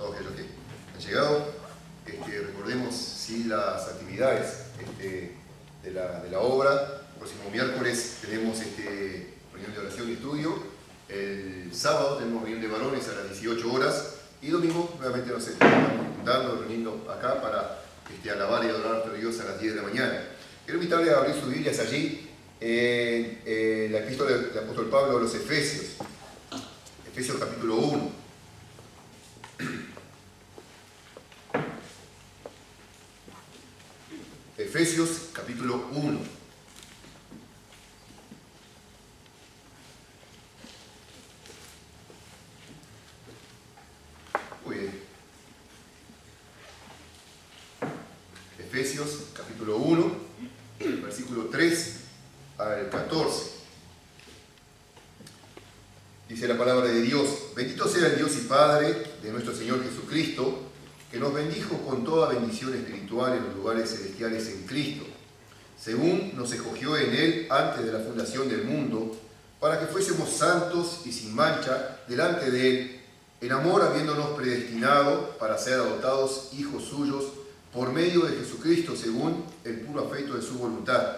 todos aquellos que han llegado. Recordemos sí, las actividades de la obra. El próximo miércoles tenemos reunión de oración y estudio. El sábado tenemos reunión de varones a las 18 horas. Y domingo nuevamente nos estamos juntando, reuniendo acá para alabar y adorar a nuestro Dios a las 10 de la mañana. Quiero invitarle a abrir sus Biblias allí en la epístola del apóstol Pablo a los Efesios. Efesios capítulo 1. Efesios capítulo 1. Muy bien. Efesios capítulo 1, versículo 3 al 14. Dice la palabra de Dios: Bendito sea el Dios y Padre de nuestro Señor Jesucristo, que nos bendijo con toda bendición espiritual en los lugares celestiales en Cristo, según nos escogió en Él antes de la fundación del mundo, para que fuésemos santos y sin mancha delante de Él, en amor habiéndonos predestinado para ser adoptados hijos suyos por medio de Jesucristo, según el puro afecto de su voluntad,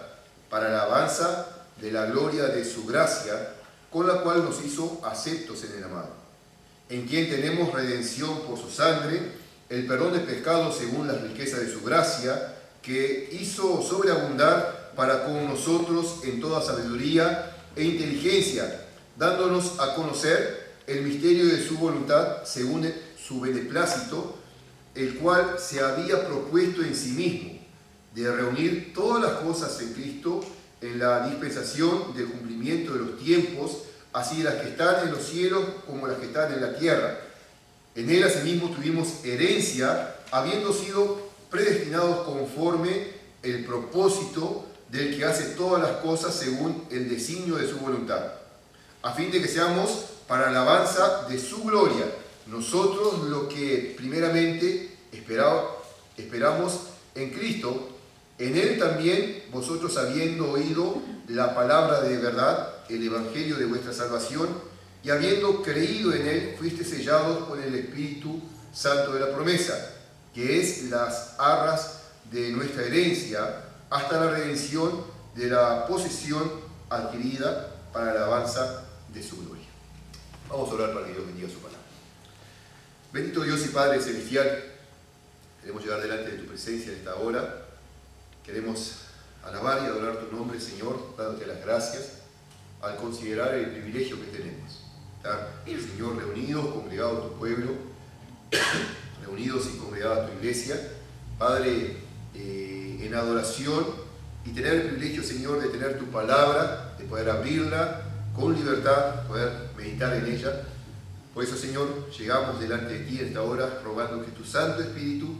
para la alabanza de la gloria de su gracia, con la cual nos hizo aceptos en el amado, en quien tenemos redención por su sangre, el perdón de pecados según la riqueza de su gracia, que hizo sobreabundar para con nosotros en toda sabiduría e inteligencia, dándonos a conocer el misterio de su voluntad según su beneplácito, el cual se había propuesto en sí mismo, de reunir todas las cosas en Cristo en la dispensación del cumplimiento de los tiempos, así las que están en los cielos como las que están en la tierra. En él asimismo tuvimos herencia, habiendo sido predestinados conforme el propósito del que hace todas las cosas según el designio de su voluntad, a fin de que seamos para alabanza de su gloria, nosotros lo que primeramente esperamos en Cristo, en él también vosotros habiendo oído la palabra de verdad, el evangelio de vuestra salvación, y habiendo creído en él, fuiste sellados con el Espíritu Santo de la promesa, que es las arras de nuestra herencia, hasta la redención de la posesión adquirida para la alabanza de su gloria. Vamos a orar para que Dios bendiga su palabra. Bendito Dios y Padre celestial, queremos llegar delante de tu presencia en esta hora. Queremos alabar y adorar tu nombre, Señor, dándote las gracias al considerar el privilegio que tenemos. Estar, Señor, reunidos, congregados tu pueblo, reunidos y congregados tu iglesia, Padre, en adoración, y tener el privilegio, Señor, de tener tu palabra, de poder abrirla con libertad, poder meditar en ella. Por eso, Señor, llegamos delante de ti en esta hora, rogando que tu Santo Espíritu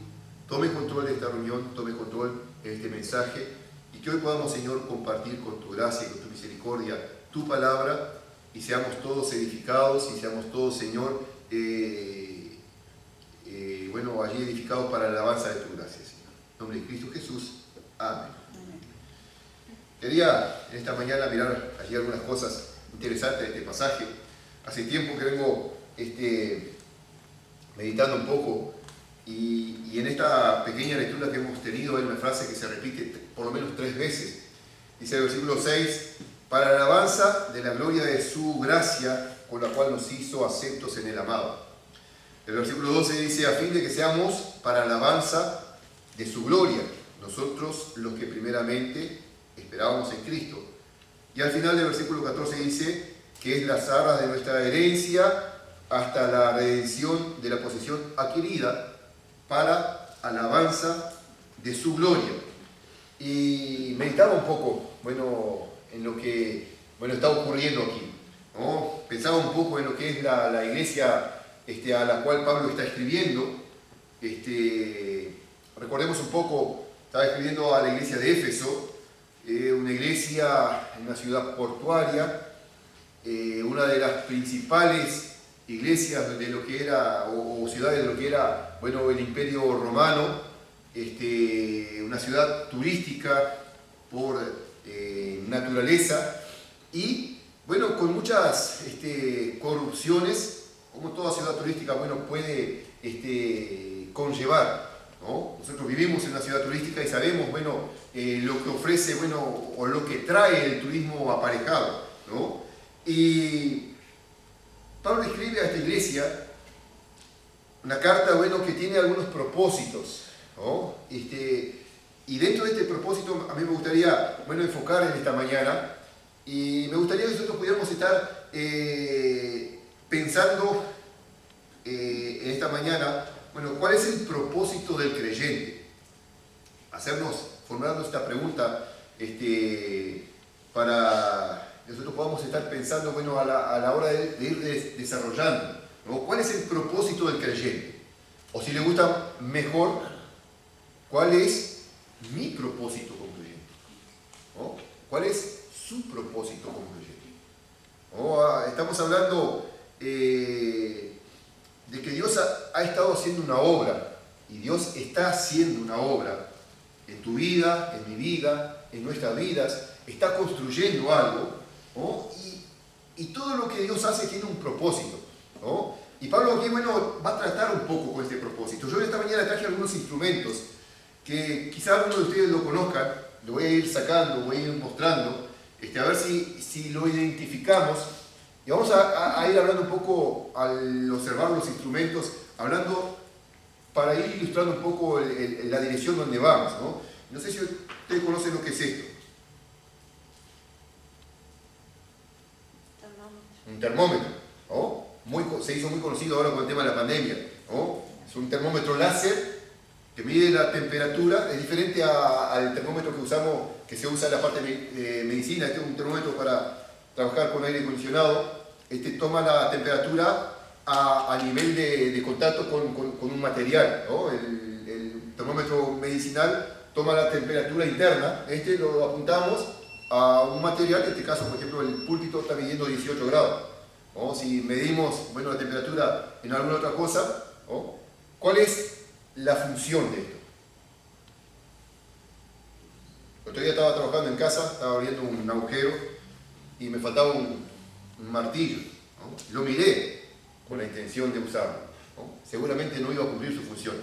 tome control de esta reunión, tome control en este mensaje, y que hoy podamos, Señor, compartir con tu gracia y con tu misericordia tu palabra, y seamos todos edificados, y seamos todos, Señor, allí edificados para la alabanza de tu gracia, Señor. En nombre de Cristo Jesús. Amén. Quería en esta mañana mirar allí algunas cosas interesantes de este pasaje. Hace tiempo que vengo meditando un poco, y en esta pequeña lectura que hemos tenido hay una frase que se repite por lo menos 3 veces. Dice el versículo 6: para la alabanza de la gloria de su gracia, con la cual nos hizo aceptos en el amado. El versículo 12 dice: a fin de que seamos para alabanza de su gloria, nosotros los que primeramente esperábamos en Cristo. Y al final del versículo 14 dice que es las arras de nuestra herencia hasta la redención de la posesión adquirida para alabanza de su gloria. Y meditaba un poco, en lo que está ocurriendo aquí, ¿no? Pensaba un poco en lo que es la iglesia a la cual Pablo está escribiendo. Recordemos un poco, estaba escribiendo a la iglesia de Éfeso, una iglesia en una ciudad portuaria, una de las principales iglesias de lo que era, o ciudades de lo que era, el Imperio Romano, una ciudad turística por naturaleza, y con muchas corrupciones, como toda ciudad turística puede conllevar, ¿no? Nosotros vivimos en una ciudad turística y sabemos, bueno, lo que ofrece, bueno, o lo que trae el turismo aparejado, ¿no? Y Pablo escribe a esta iglesia una carta, bueno, que tiene algunos propósitos, ¿no? Y dentro de este propósito a mí me gustaría, bueno, enfocar en esta mañana, y me gustaría que nosotros pudiéramos estar pensando en esta mañana, bueno, ¿cuál es el propósito del creyente? Formularnos esta pregunta para que nosotros podamos estar pensando, bueno, a la hora de ir desarrollando, ¿no? ¿Cuál es el propósito del creyente? O si le gusta mejor, ¿cuál es mi propósito como creyente? ¿No? ¿Cuál es su propósito como creyente? ¿No? Estamos hablando de que Dios ha estado haciendo una obra, y Dios está haciendo una obra en tu vida, en mi vida, en nuestras vidas, está construyendo algo, ¿no? Y todo lo que Dios hace tiene un propósito, ¿no? Y Pablo aquí, bueno, va a tratar un poco con este propósito. Yo esta mañana traje algunos instrumentos que quizá algunos de ustedes lo conozcan, lo voy a ir sacando, voy a ir mostrando, a ver si lo identificamos. Y vamos a ir hablando un poco, al observar los instrumentos, hablando para ir ilustrando un poco la dirección donde vamos, ¿no? No sé si ustedes conocen lo que es esto. Un termómetro, ¿no? Se hizo muy conocido ahora con el tema de la pandemia, ¿no? Es un termómetro láser que mide la temperatura, es diferente al termómetro que se usa en la parte de medicina. Este es un termómetro para trabajar con aire acondicionado. Toma la temperatura a nivel de contacto con un material, ¿no? El termómetro medicinal toma la temperatura interna. Lo apuntamos a un material, en este caso, por ejemplo, el púlpito está midiendo 18 grados, ¿no? Si medimos, bueno, la temperatura en alguna otra cosa, ¿no? ¿Cuál es la función de esto? El otro día estaba trabajando en casa, estaba abriendo un agujero y me faltaba un martillo, ¿no? Lo miré con la intención de usarlo, ¿no? Seguramente no iba a cumplir su función.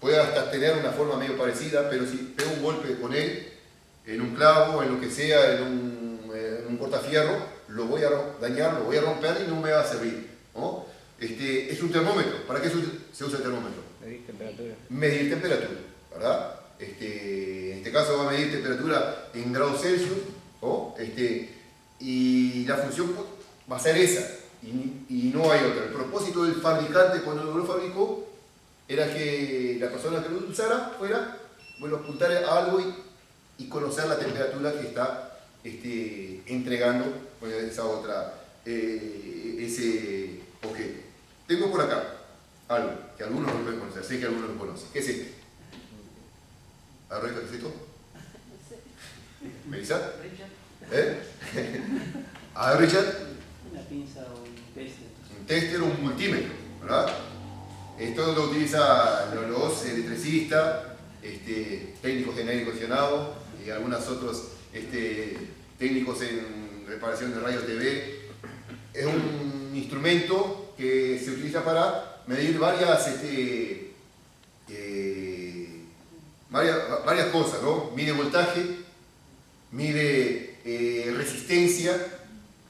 Puede hasta tener una forma medio parecida, pero si pego un golpe con él, en un clavo, en lo que sea, en un cortafierro, lo voy a dañar, lo voy a romper y no me va a servir, ¿no? Es un termómetro. ¿Para qué se usa el termómetro? Medir temperatura. Medir temperatura, ¿verdad? En este caso va a medir temperatura en grados Celsius, ¿no? Y la función va a ser esa, y no hay otra. El propósito del fabricante cuando lo fabricó era que la persona que lo usara fuera, bueno, apuntar a algo y conocer la temperatura que está entregando, bueno, ese objeto. Tengo por acá algo que algunos lo pueden conocer, sé que algunos lo conocen. ¿Qué es esto? ¿A ver, qué es esto? ¿Melissa? ¿Eh? ¿A ver, Richard? Una pinza o un tester. Un tester o un multímetro, ¿verdad? Esto lo utilizan los electricistas, técnicos en aire acondicionado y algunos otros técnicos en reparación de radio TV. Es un instrumento que se utiliza para medir varias cosas, ¿no? Mide voltaje, mide resistencia,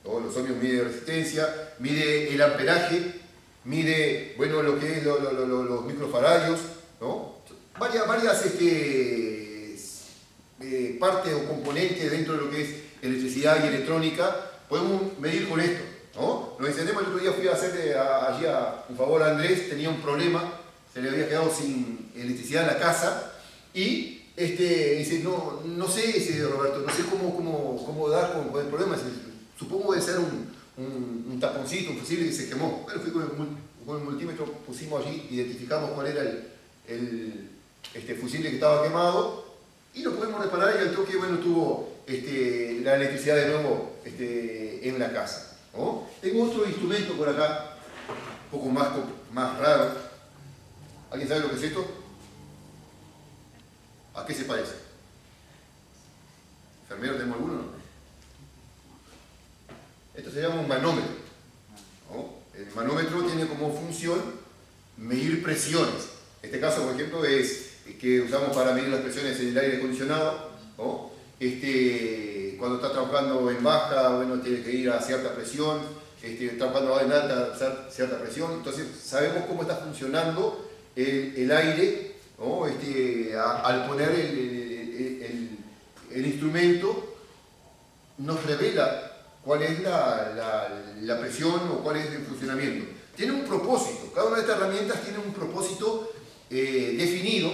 ¿no? Los ohmios mide resistencia, mide el amperaje, mide, bueno, lo que es los microfaradios, ¿no? Varias partes o componentes dentro de lo que es electricidad y electrónica podemos medir con esto, ¿no? Lo encendemos. El otro día fui a hacerle allí un favor a Andrés, tenía un problema, se le había quedado sin electricidad en la casa y dice, no sé, dice Roberto, no sé cómo dar con el problema. Dice, supongo que debe ser un taponcito, un fusible que se quemó. Bueno, fui con el multímetro, pusimos allí, identificamos cuál era el fusible que estaba quemado y lo pudimos reparar, y al toque, bueno, tuvo la electricidad de nuevo en la casa, ¿no? Tengo otro instrumento por acá, un poco más raro. ¿Alguien sabe lo que es esto? ¿A qué se parece? ¿Enfermero tenemos alguno? No. Esto se llama un manómetro, ¿no? El manómetro tiene como función medir presiones. Este caso, por ejemplo, es que usamos para medir las presiones en el aire acondicionado, ¿no? Cuando está trabajando en baja, bueno, tiene que ir a cierta presión, trabajando en alta, cierta presión. Entonces, sabemos cómo está funcionando el aire, ¿no? Al poner el instrumento, nos revela cuál es la presión o cuál es el funcionamiento. Tiene un propósito, cada una de estas herramientas tiene un propósito definido,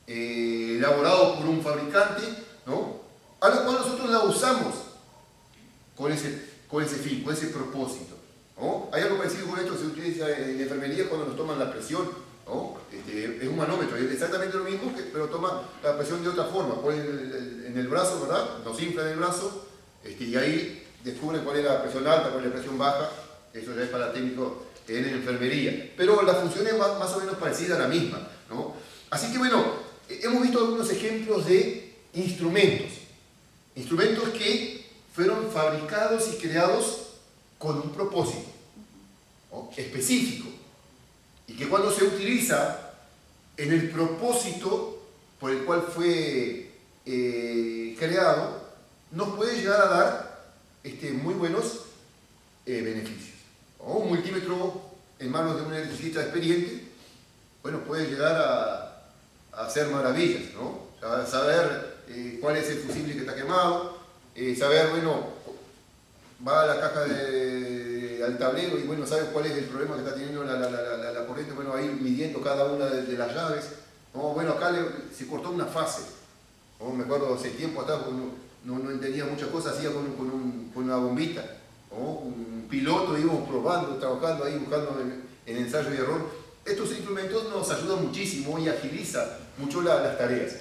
elaborado por un fabricante, ¿no? A lo cual nosotros la usamos con ese fin, con ese propósito, ¿no? Hay algo parecido con esto que se utiliza en enfermería cuando nos toman la presión, ¿no? Es un manómetro, es exactamente lo mismo, pero toma la presión de otra forma, pone en el brazo, ¿verdad? Nos infla en el brazo, y ahí descubren cuál es la presión alta, cuál es la presión baja. Eso ya es para técnico en enfermería, pero la función es más o menos parecida a la misma, ¿no? Así que bueno, hemos visto algunos ejemplos de instrumentos que fueron fabricados y creados con un propósito, ¿no? Específico, y que cuando se utiliza en el propósito por el cual fue creado, nos puede llegar a dar muy buenos beneficios. O un multímetro en manos de un electricista experiente, bueno, puede llegar a hacer maravillas, ¿no? Saber cuál es el fusible que está quemado, saber, bueno, va a la caja al tablero y bueno, sabe cuál es el problema que está teniendo la corriente, bueno, ahí midiendo cada una de las llaves, ¿no? Bueno, acá se cortó una fase, ¿no? Me acuerdo hace tiempo atrás, no entendía muchas cosas, hacía con una bombita, ¿no? Un piloto, íbamos probando, trabajando ahí, buscando en ensayo y error. Estos instrumentos nos ayudan muchísimo y agilizan mucho las tareas.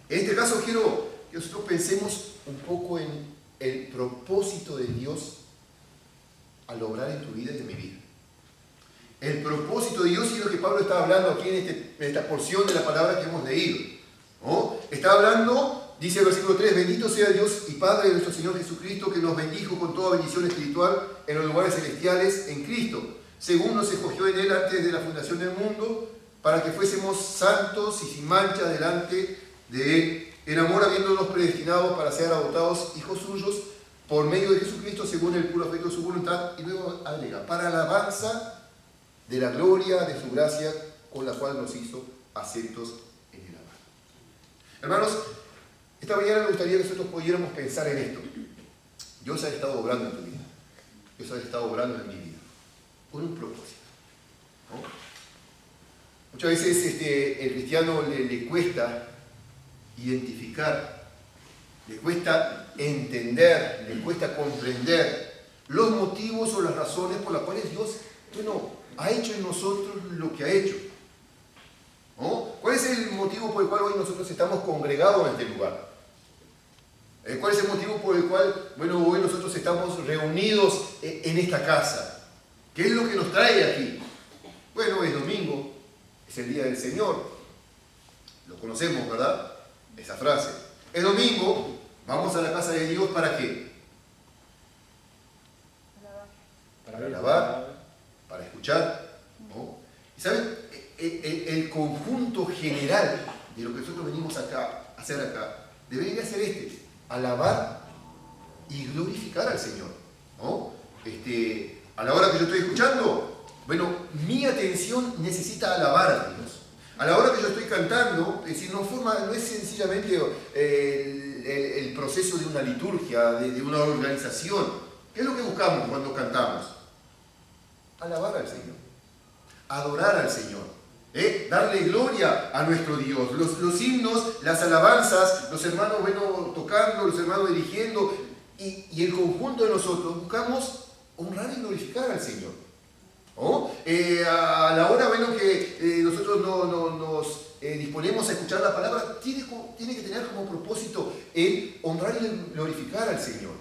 En este caso quiero que nosotros pensemos un poco en el propósito de Dios al obrar en tu vida y en mi vida. El propósito de Dios, y lo que Pablo está hablando aquí en esta porción de la palabra que hemos leído, ¿no? Está hablando, dice el versículo 3, bendito sea Dios y Padre de nuestro Señor Jesucristo, que nos bendijo con toda bendición espiritual en los lugares celestiales en Cristo, según nos escogió en Él antes de la fundación del mundo, para que fuésemos santos y sin mancha delante de Él, en amor habiéndonos predestinados para ser adoptados hijos suyos, por medio de Jesucristo, según el puro afecto de su voluntad, y luego agrega, para alabanza de la gloria de su gracia, con la cual nos hizo aceptos en el amor. Hermanos, esta mañana me gustaría que nosotros pudiéramos pensar en esto. Dios ha estado obrando en tu vida. Dios ha estado obrando en mi vida. Con un propósito, ¿no? Muchas veces el cristiano le cuesta identificar, le cuesta entender, le cuesta comprender los motivos o las razones por las cuales Dios, bueno, ha hecho en nosotros lo que ha hecho, ¿no? ¿Cuál es el motivo por el cual hoy nosotros estamos congregados en este lugar? ¿Cuál es el motivo por el cual, bueno, hoy nosotros estamos reunidos en esta casa? ¿Qué es lo que nos trae aquí? Bueno, es domingo, es el día del Señor. Lo conocemos, ¿verdad? Esa frase. Es domingo, vamos a la casa de Dios, ¿para qué? Para alabar, para escuchar, ¿no? Y ¿saben? El conjunto general de lo que nosotros venimos acá, a hacer acá, debería ser alabar y glorificar al Señor, ¿no? A la hora que yo estoy escuchando, bueno, mi atención necesita alabar a Dios. A la hora que yo estoy cantando, es decir, no es sencillamente el proceso de una liturgia, de una organización. ¿Qué es lo que buscamos cuando cantamos? Alabar al Señor, adorar al Señor, darle gloria a nuestro Dios. Los himnos, las alabanzas, los hermanos tocando, los hermanos dirigiendo, y el conjunto de nosotros buscamos honrar y glorificar al Señor, ¿no? A la hora que nosotros nos disponemos a escuchar la palabra, tiene que tener como propósito el honrar y glorificar al Señor,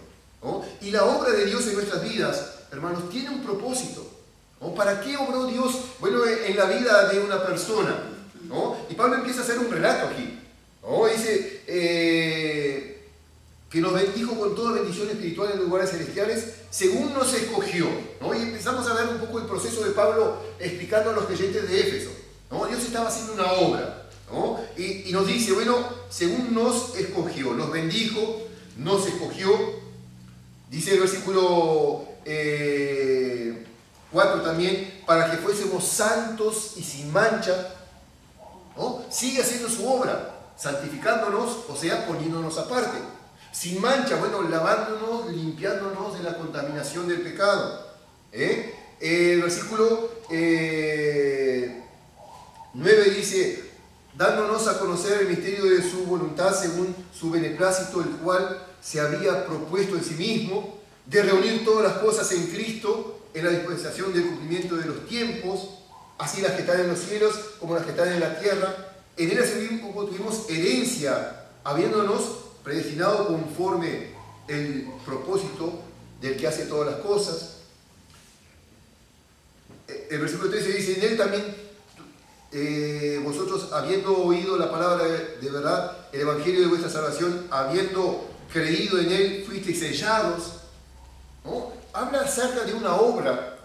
¿no? Y la obra de Dios en nuestras vidas, hermanos, tiene un propósito, ¿no? ¿Para qué obró Dios, en la vida de una persona, ¿no? Y Pablo empieza a hacer un relato aquí, ¿no? Dice, que nos bendijo con toda bendición espiritual en lugares celestiales, según nos escogió, ¿no? Y empezamos a ver un poco el proceso de Pablo explicando a los creyentes de Éfeso, ¿no? Dios estaba haciendo una obra, ¿no? Y nos dice, bueno, según nos escogió, nos bendijo, nos escogió, dice el versículo 4 también, para que fuésemos santos y sin mancha, ¿no? Sigue haciendo su obra, santificándonos, o sea, poniéndonos aparte. Sin mancha, bueno, lavándonos, limpiándonos de la contaminación del pecado. El versículo 9 dice, dándonos a conocer el misterio de su voluntad según su beneplácito, el cual se había propuesto en sí mismo, de reunir todas las cosas en Cristo, en la dispensación del cumplimiento de los tiempos, así las que están en los cielos como las que están en la tierra. En él asimismo tuvimos herencia, habiéndonos predestinado conforme el propósito del que hace todas las cosas. El versículo 13 dice, en él también vosotros, habiendo oído la palabra de verdad, el evangelio de vuestra salvación, habiendo creído en él, fuisteis sellados, ¿no? Habla acerca de una obra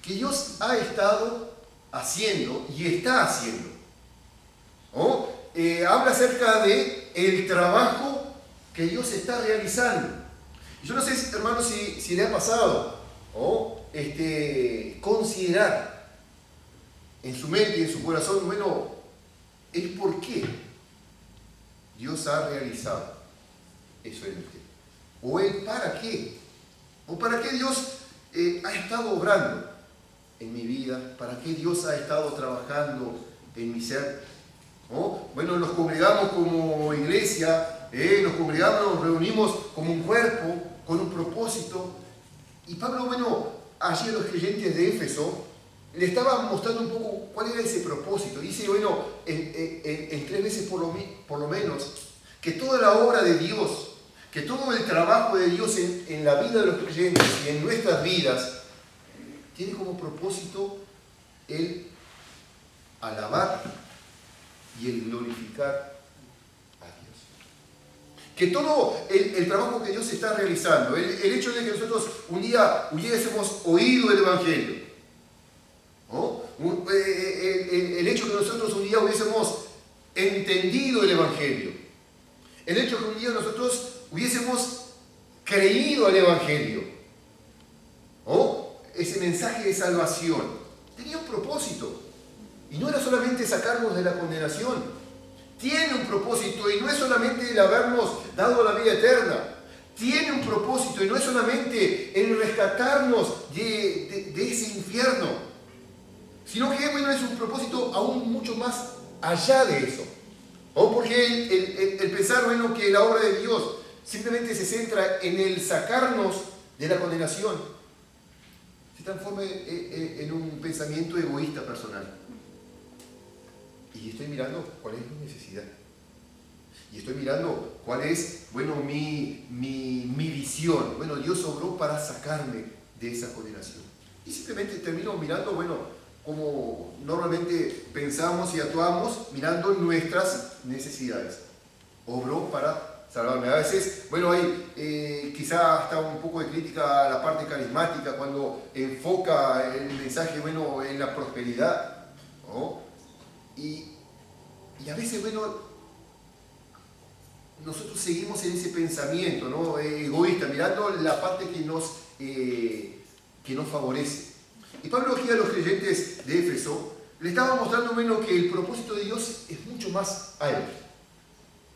que Dios ha estado haciendo y está haciendo, ¿no? Habla acerca de el trabajo que Dios está realizando. Yo no sé, hermanos, si le ha pasado, ¿no? Considerar en su mente y en su corazón, bueno, el por qué Dios ha realizado eso en usted, o el para qué, o para qué Dios ha estado obrando en mi vida, para qué Dios ha estado trabajando en mi ser, ¿no? Bueno, nos congregamos como iglesia, nos congregamos, nos reunimos como un cuerpo, con un propósito, y Pablo, bueno, allí a los creyentes de Éfeso le estaba mostrando un poco cuál era ese propósito. Dice, bueno, en 3 veces por lo menos, que toda la obra de Dios, que todo el trabajo de Dios en la vida de los creyentes y en nuestras vidas, tiene como propósito el alabar y el glorificar a Dios. Que todo el trabajo que Dios está realizando, el hecho de que nosotros un día hubiésemos oído el Evangelio, ¿no? El hecho de que nosotros un día hubiésemos entendido el Evangelio, el hecho de que un día nosotros hubiésemos creído al Evangelio, ¿no? Ese mensaje de salvación tenía un propósito, y no era solamente sacarnos de la condenación, tiene un propósito, y no es solamente el habernos dado la vida eterna, tiene un propósito, y no es solamente el rescatarnos de ese infierno, sino que, bueno, es un propósito aún mucho más allá de eso, ¿no? Porque el pensar, bueno, que la obra de Dios simplemente se centra en el sacarnos de la condenación, se transforma en un pensamiento egoísta personal. Y estoy mirando cuál es mi necesidad. Y estoy mirando cuál es, bueno, mi visión. Bueno, Dios obró para sacarme de esa condenación. Y simplemente termino mirando, bueno, como normalmente pensamos y actuamos, mirando nuestras necesidades. Obró para salvarme. A veces, bueno, hay quizá hasta un poco de crítica a la parte carismática cuando enfoca el mensaje, bueno, en la prosperidad, ¿no? Y a veces, bueno, nosotros seguimos en ese pensamiento, ¿no? Egoísta, mirando la parte que nos favorece. Y Pablo aquí a los creyentes de Éfeso le estaba mostrando menos que el propósito de Dios es mucho más amplio,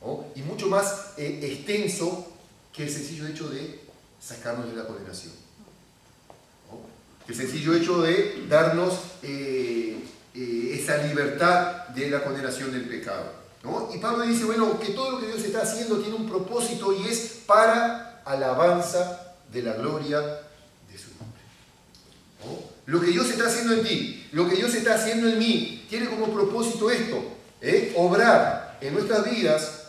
¿no? Y mucho más extenso que el sencillo hecho de sacarnos de la condenación, ¿no? El sencillo hecho de darnos esa libertad de la condenación del pecado, ¿no? Y Pablo dice, bueno, que todo lo que Dios está haciendo tiene un propósito y es para alabanza de la gloria de su nombre, ¿no? Lo que Dios está haciendo en ti, lo que Dios está haciendo en mí, tiene como propósito esto, obrar en nuestras vidas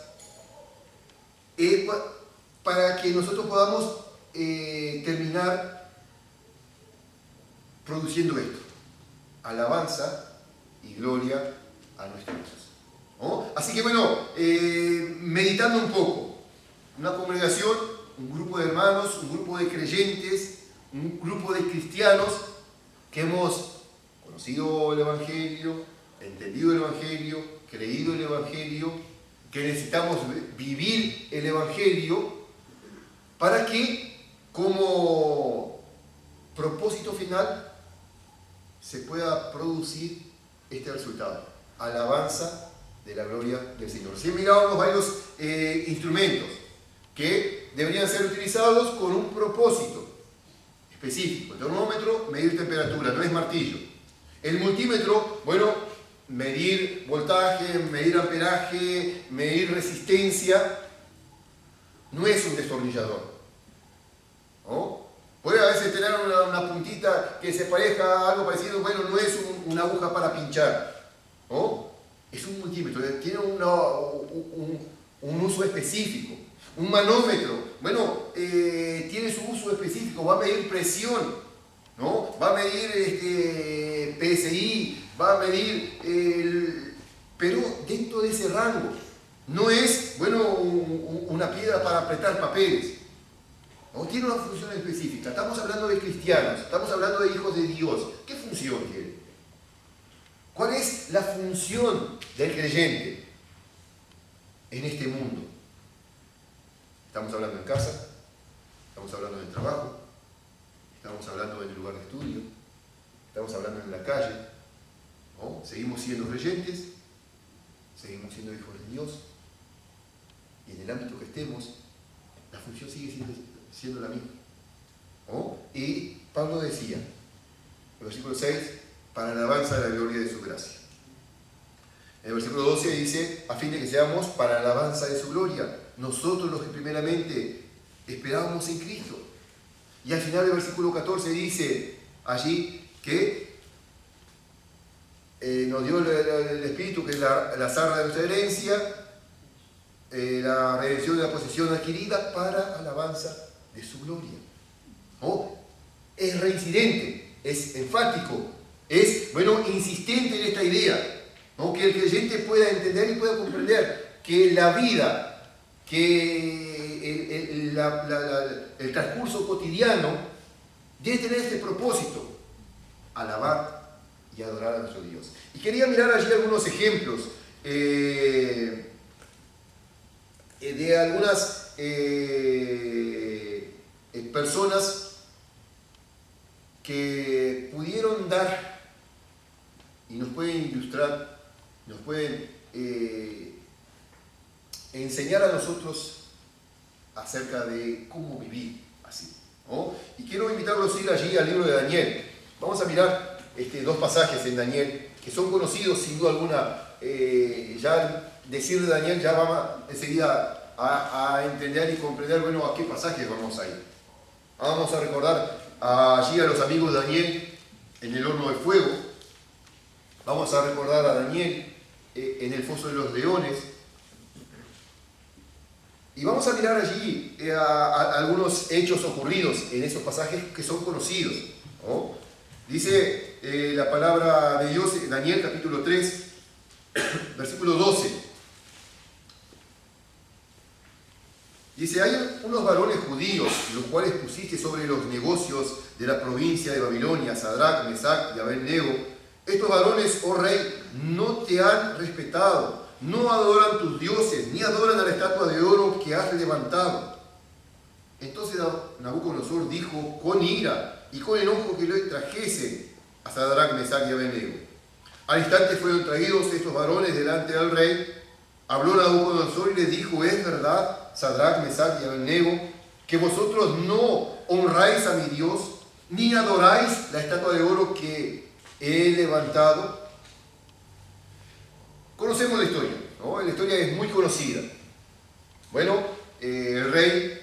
para que nosotros podamos terminar produciendo esto, alabanza y gloria a nuestro Dios, ¿no? Así que bueno, meditando un poco, una congregación, un grupo de hermanos, un grupo de creyentes, un grupo de cristianos que hemos conocido el Evangelio, entendido el Evangelio, creído el Evangelio, que necesitamos vivir el Evangelio para que como propósito final se pueda producir este resultado, alabanza de la gloria del Señor. Si mirábamos varios instrumentos que deberían ser utilizados con un propósito específico. El termómetro, medir temperatura, no es martillo. El multímetro, bueno, medir voltaje, medir amperaje, medir resistencia, no es un destornillador, ¿no? Puede a veces tener una puntita que se parezca a algo parecido, bueno, no es una aguja para pinchar, ¿no? Es un multímetro, tiene un uso específico. Un manómetro, bueno, tiene su uso específico, va a medir presión, ¿no? Va a medir PSI, va a medir pero dentro de ese rango. No es, bueno, una piedra para apretar papeles. ¿No? Tiene una función específica. Estamos hablando de cristianos, estamos hablando de hijos de Dios. ¿Qué función tiene? ¿Cuál es la función del creyente en este mundo? Estamos hablando en casa, estamos hablando en el trabajo, estamos hablando en el lugar de estudio, estamos hablando en la calle, ¿no? Seguimos siendo creyentes, seguimos siendo hijos de Dios, y en el ámbito que estemos, la función sigue siendo la misma, ¿no? Y Pablo decía, en el versículo 6, para la alabanza de la gloria de su gracia. En el versículo 12 dice, a fin de que seamos para la alabanza de su gloria, nosotros los que primeramente esperábamos en Cristo. Y al final del versículo 14 dice allí que nos dio el Espíritu, que es la zarra de nuestra herencia, la redención de la posesión adquirida para alabanza de su gloria. ¿No? Es reincidente, es enfático, es, bueno, insistente en esta idea, ¿no? Que el creyente pueda entender y pueda comprender que la vida, que el transcurso cotidiano debe tener este propósito, alabar y adorar a nuestro Dios. Y quería mirar allí algunos ejemplos de algunas personas que pudieron dar y nos pueden ilustrar, nos pueden enseñar a nosotros acerca de cómo vivir así, ¿no? Y quiero invitarlos a ir allí al libro de Daniel. Vamos a mirar dos pasajes en Daniel que son conocidos sin duda alguna. Ya al decir de Daniel ya vamos enseguida a entender y comprender, bueno, a qué pasajes vamos a ir. Vamos a recordar allí a los amigos de Daniel en el horno de fuego. Vamos a recordar a Daniel en el foso de los leones. Y vamos a mirar allí a algunos hechos ocurridos en esos pasajes que son conocidos, ¿no? Dice la palabra de Dios en Daniel capítulo 3, versículo 12. Dice, hay unos varones judíos, los cuales pusiste sobre los negocios de la provincia de Babilonia, Sadrach, Mesach y Abed-nego. Estos varones, oh rey, no te han respetado, no adoran tus dioses, ni adoran a la estatua de oro que has levantado. Entonces Nabucodonosor dijo con ira y con enojo que lo trajese a Sadrach, Mesach y Abed-nego. Al instante fueron traídos estos varones delante del rey. Habló Nabucodonosor y les dijo, es verdad, Sadrach, Mesach y Abed-nego, que vosotros no honráis a mi Dios, ni adoráis la estatua de oro que he levantado. Conocemos la historia, ¿no? La historia es muy conocida. Bueno, el rey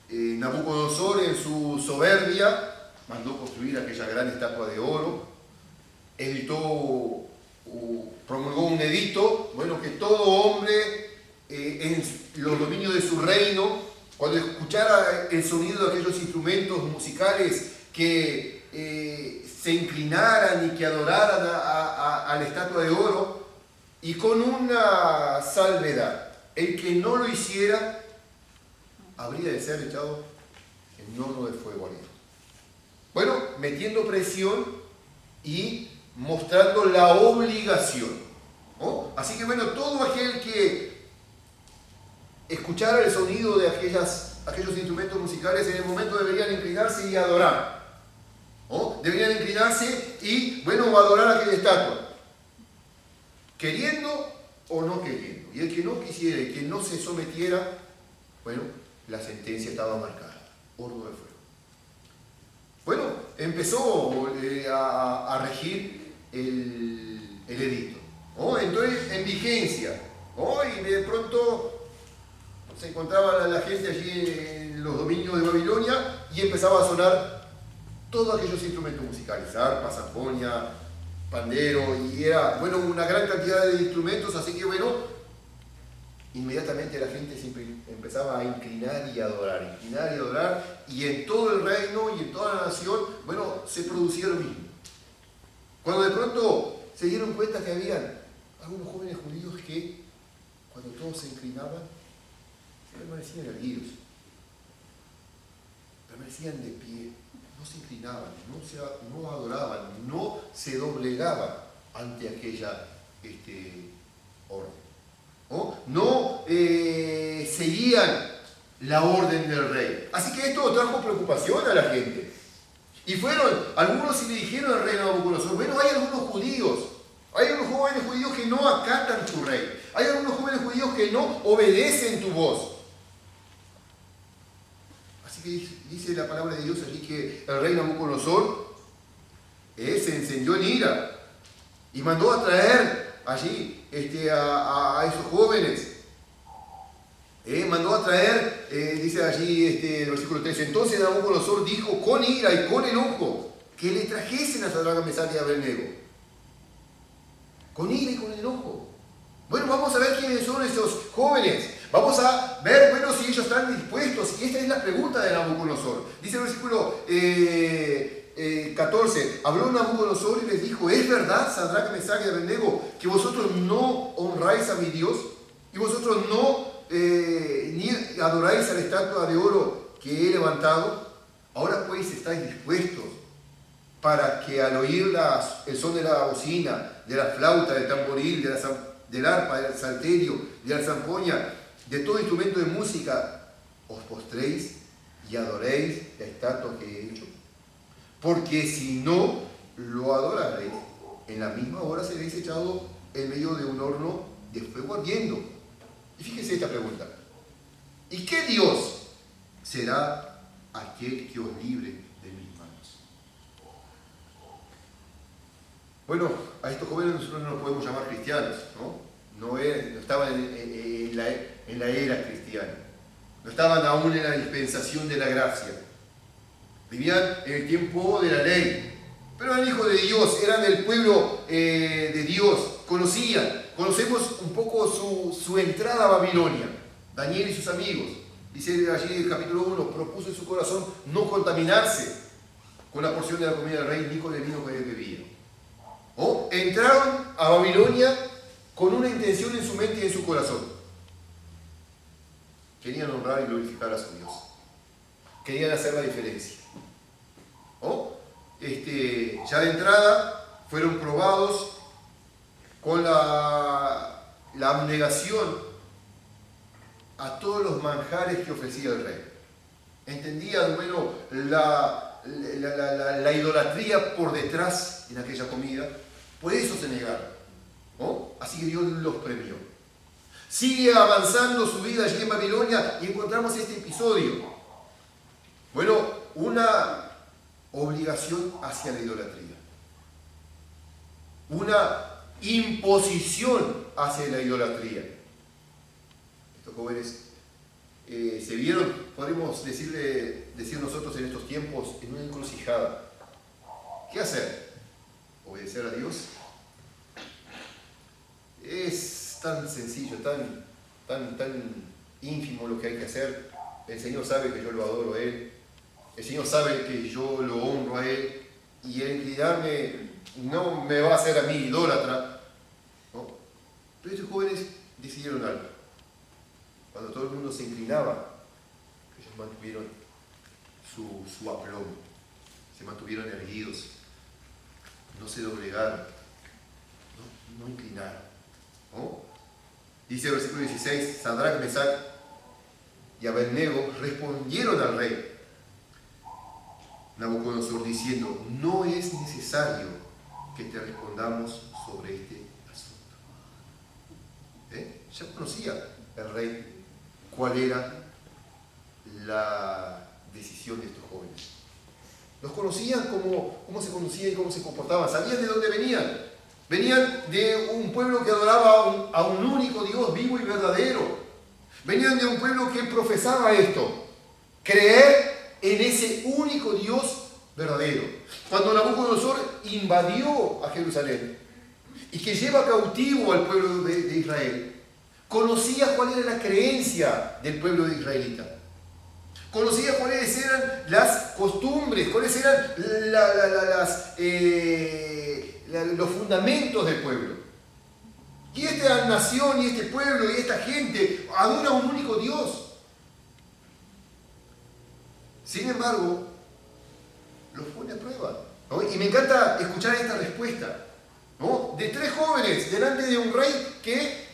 Nabucodonosor en su soberbia mandó construir aquella gran estatua de oro, promulgó un edicto, bueno, que todo hombre en los dominios de su reino, cuando escuchara el sonido de aquellos instrumentos musicales, que se inclinaran y que adoraran a la estatua de oro, y con una salvedad: el que no lo hiciera habría de ser echado en un horno de fuego ardiente. Bueno, metiendo presión y mostrando la obligación, ¿no? Así que bueno, todo aquel que escuchara el sonido de aquellos instrumentos musicales en el momento deberían inclinarse y adorar, ¿no? Deberían inclinarse y, bueno, adorar aquella estatua, queriendo o no queriendo. Y el que no quisiera, el que no se sometiera, bueno, la sentencia estaba marcada, horno de fuego. Bueno, empezó a regir el edicto, ¿no? Entonces, en vigencia, ¿no? Y de pronto se encontraba la gente allí en los dominios de Babilonia y empezaba a sonar todos aquellos instrumentos musicales, arpa, zanfonia, pandero, y era, bueno, una gran cantidad de instrumentos, así que bueno, inmediatamente la gente siempre empezaba a inclinar y adorar, y en todo el reino y en toda la nación, bueno, se producía lo mismo. Cuando de pronto se dieron cuenta que habían algunos jóvenes judíos que, cuando todos se inclinaban, permanecían erguidos, permanecían de pie, no se inclinaban, no adoraban, no se doblegaban ante aquella orden. No seguían la orden del rey. Así que esto trajo preocupación a la gente. Y algunos y le dijeron al rey Nabucodonosor, bueno, hay algunos jóvenes judíos que no acatan tu rey, hay algunos jóvenes judíos que no obedecen tu voz. Así que dice la palabra de Dios allí que el rey Nabucodonosor se encendió en ira y mandó a traer allí a esos jóvenes. Mandó a traer, dice allí el versículo 13, entonces Nabucodonosor dijo con ira y con enojo que le trajesen a Sadrach, Mesach y Abednego. Con ira y con enojo. Bueno, vamos a ver quiénes son esos jóvenes. Vamos a ver, bueno, si ellos están dispuestos. Y esta es la pregunta de Nabucodonosor. Dice el versículo 14. Habló Nabucodonosor y les dijo, ¿es verdad, Sadrach, Mesach y Abednego, que vosotros no honráis a mi Dios? Y vosotros no ni adoráis a la estatua de oro que he levantado. Ahora pues estáis dispuestos para que al oír el son de la bocina, de la flauta, del tamboril, del arpa, del salterio, de la zampoña, de todo instrumento de música, os postréis y adoréis la estatua que he hecho. Porque si no lo adoraréis, en la misma hora seréis echados en medio de un horno de fuego ardiendo. Y fíjense esta pregunta. ¿Y qué Dios será aquel que os libre de mis manos? Bueno, a estos jóvenes nosotros no los podemos llamar cristianos, no estaban en la era cristiana, no estaban aún en la dispensación de la gracia, vivían en el tiempo de la ley, pero eran hijos de Dios, eran del pueblo de Dios, conocemos un poco su entrada a Babilonia. Daniel y sus amigos, dice allí en el capítulo 1, propuso en su corazón no contaminarse con la porción de la comida del rey ni con el vino con el que bebía. Entraron a Babilonia con una intención en su mente y en su corazón. Querían honrar y glorificar a su Dios. Querían hacer la diferencia. Ya de entrada fueron probados con la abnegación a todos los manjares que ofrecía el rey. Entendían, bueno, la idolatría por detrás en aquella comida. Por eso se negaron. Así que Dios los premió. Sigue avanzando su vida allí en Babilonia y encontramos este episodio. Bueno, una obligación hacia la idolatría. Una imposición hacia la idolatría. Estos jóvenes se vieron, podemos decir nosotros en estos tiempos, en una encrucijada. ¿Qué hacer? ¿Obedecer a Dios? Es tan sencillo, tan ínfimo lo que hay que hacer. El Señor sabe que yo lo adoro a Él. El Señor sabe que yo lo honro a Él. Y el inclinarme no me va a hacer a mí idólatra. Pero estos jóvenes decidieron algo. Cuando todo el mundo se inclinaba, mantuvieron su aplomo, se mantuvieron erguidos, no se doblegaron, no inclinaron, ¿no? Dice el versículo 16, Sadrach, Mesach y Abednego respondieron al rey Nabucodonosor diciendo: no es necesario que te respondamos sobre este asunto. Ya conocía el rey cuál era la decisión de estos jóvenes. Los conocían cómo se conducían y cómo se comportaban. Sabían de dónde venían. Venían de un pueblo que adoraba a un único Dios vivo y verdadero. Venían de un pueblo que profesaba esto: creer en ese único Dios verdadero. Cuando Nabucodonosor invadió a Jerusalén y que lleva cautivo al pueblo de Israel, conocía cuál era la creencia del pueblo de israelita. Conocía cuáles eran las costumbres, cuáles eran los fundamentos del pueblo. Y esta nación y este pueblo y esta gente adora a un único Dios. Sin embargo, los pone a prueba, ¿no? Y me encanta escuchar esta respuesta, ¿no? De tres jóvenes delante de un rey que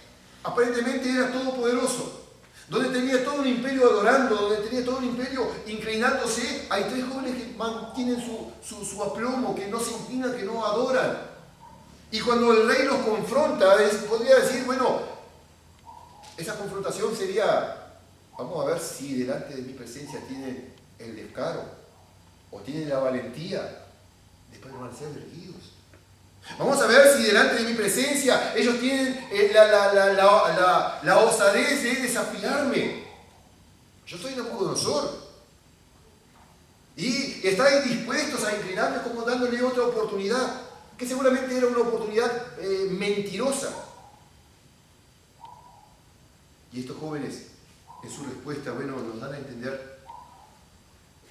aparentemente era todopoderoso, donde tenía todo un imperio adorando, donde tenía todo un imperio inclinándose. Hay tres jóvenes que mantienen su aplomo, que no se inclinan, que no adoran. Y cuando el rey los confronta, podría decir, bueno, esa confrontación sería: vamos a ver si delante de mi presencia tienen el descaro o tienen la valentía de permanecer erguidos. Vamos a ver si delante de mi presencia ellos tienen la osadez de desafiarme. Yo soy Nabucodonosor. Y estáis dispuestos a inclinarme, como dándole otra oportunidad, que seguramente era una oportunidad mentirosa. Y estos jóvenes, en su respuesta, nos dan a entender,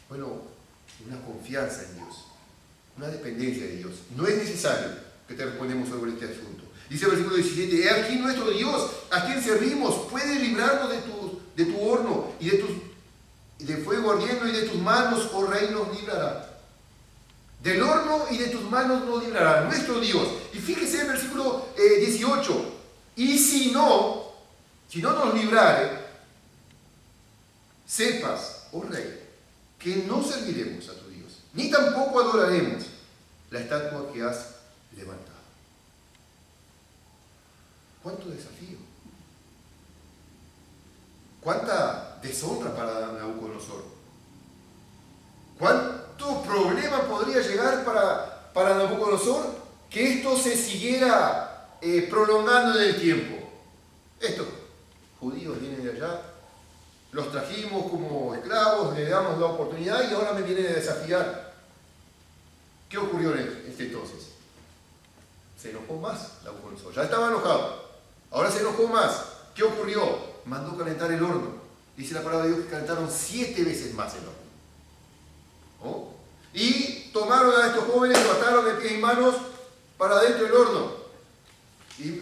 una confianza en Dios, una dependencia de Dios. No es necesario que te respondamos sobre este asunto. Dice el versículo 17: he aquí nuestro Dios, a quien servimos, puede librarnos de tu horno y de fuego ardiendo, y de tus manos, oh rey, nos librará. Del horno y de tus manos nos librará nuestro Dios. Y fíjese el versículo 18: y si no nos librare, sepas, oh rey, que no serviremos a tu Dios, ni tampoco adoraremos la estatua que has levantado. ¿Cuánto desafío? ¿Cuánta deshonra para Nabucodonosor? ¿Cuánto problema podría llegar para Nabucodonosor que esto se siguiera prolongando en el tiempo? Estos judíos vienen de allá, los trajimos como esclavos, le damos la oportunidad y ahora me vienen a desafiar. ¿Qué ocurrió en este entonces? Se enojó más Nabucodonosor. Ya estaba enojado, ahora se enojó más. ¿Qué ocurrió? Mandó calentar el horno. Dice la palabra de Dios que calentaron 7 veces más el horno, ¿no? Y tomaron a estos jóvenes, los ataron de pies y manos para dentro del horno. Y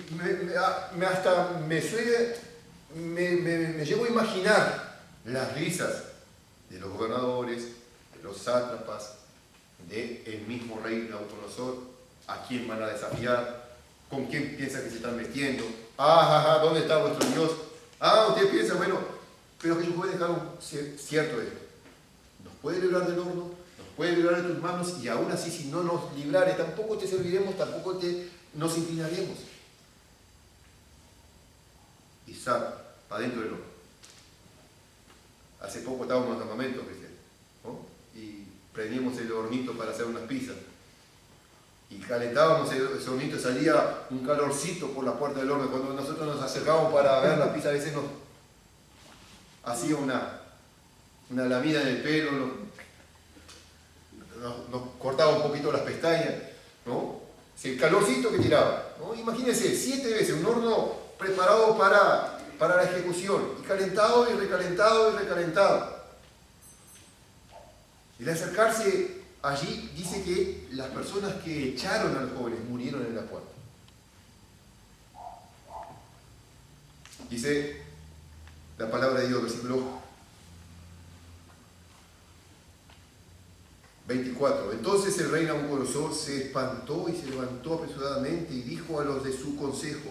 me llevo a imaginar las risas de los gobernadores, de los sátrapas, del mismo rey Nabucodonosor. ¿A quién van a desafiar? ¿Con quién piensan que se están metiendo? ¿Dónde está vuestro Dios? Usted piensa, pero que ellos pueden dejar cierto esto. Nos puede librar del horno, nos puede librar de tus manos, y aún así, si no nos librare, tampoco te serviremos, tampoco nos inclinaremos. Y para dentro del horno. Hace poco estábamos en un campamento, ¿no? Y prendíamos el hornito para hacer unas pizzas. Y calentábamos ese hornito, salía un calorcito por la puerta del horno. Cuando nosotros nos acercábamos para ver la pizza, a veces nos hacía una lamida en el pelo, nos cortaba un poquito las pestañas, ¿no? El calorcito que tiraba, ¿no? Imagínense, 7 veces, un horno preparado para la ejecución, y calentado y recalentado y recalentado. Y al acercarse allí, dice que las personas que echaron a los jóvenes murieron en la puerta. Dice la palabra de Dios, versículo 24. Entonces el rey Nabucodonosor se espantó y se levantó apresuradamente y dijo a los de su consejo: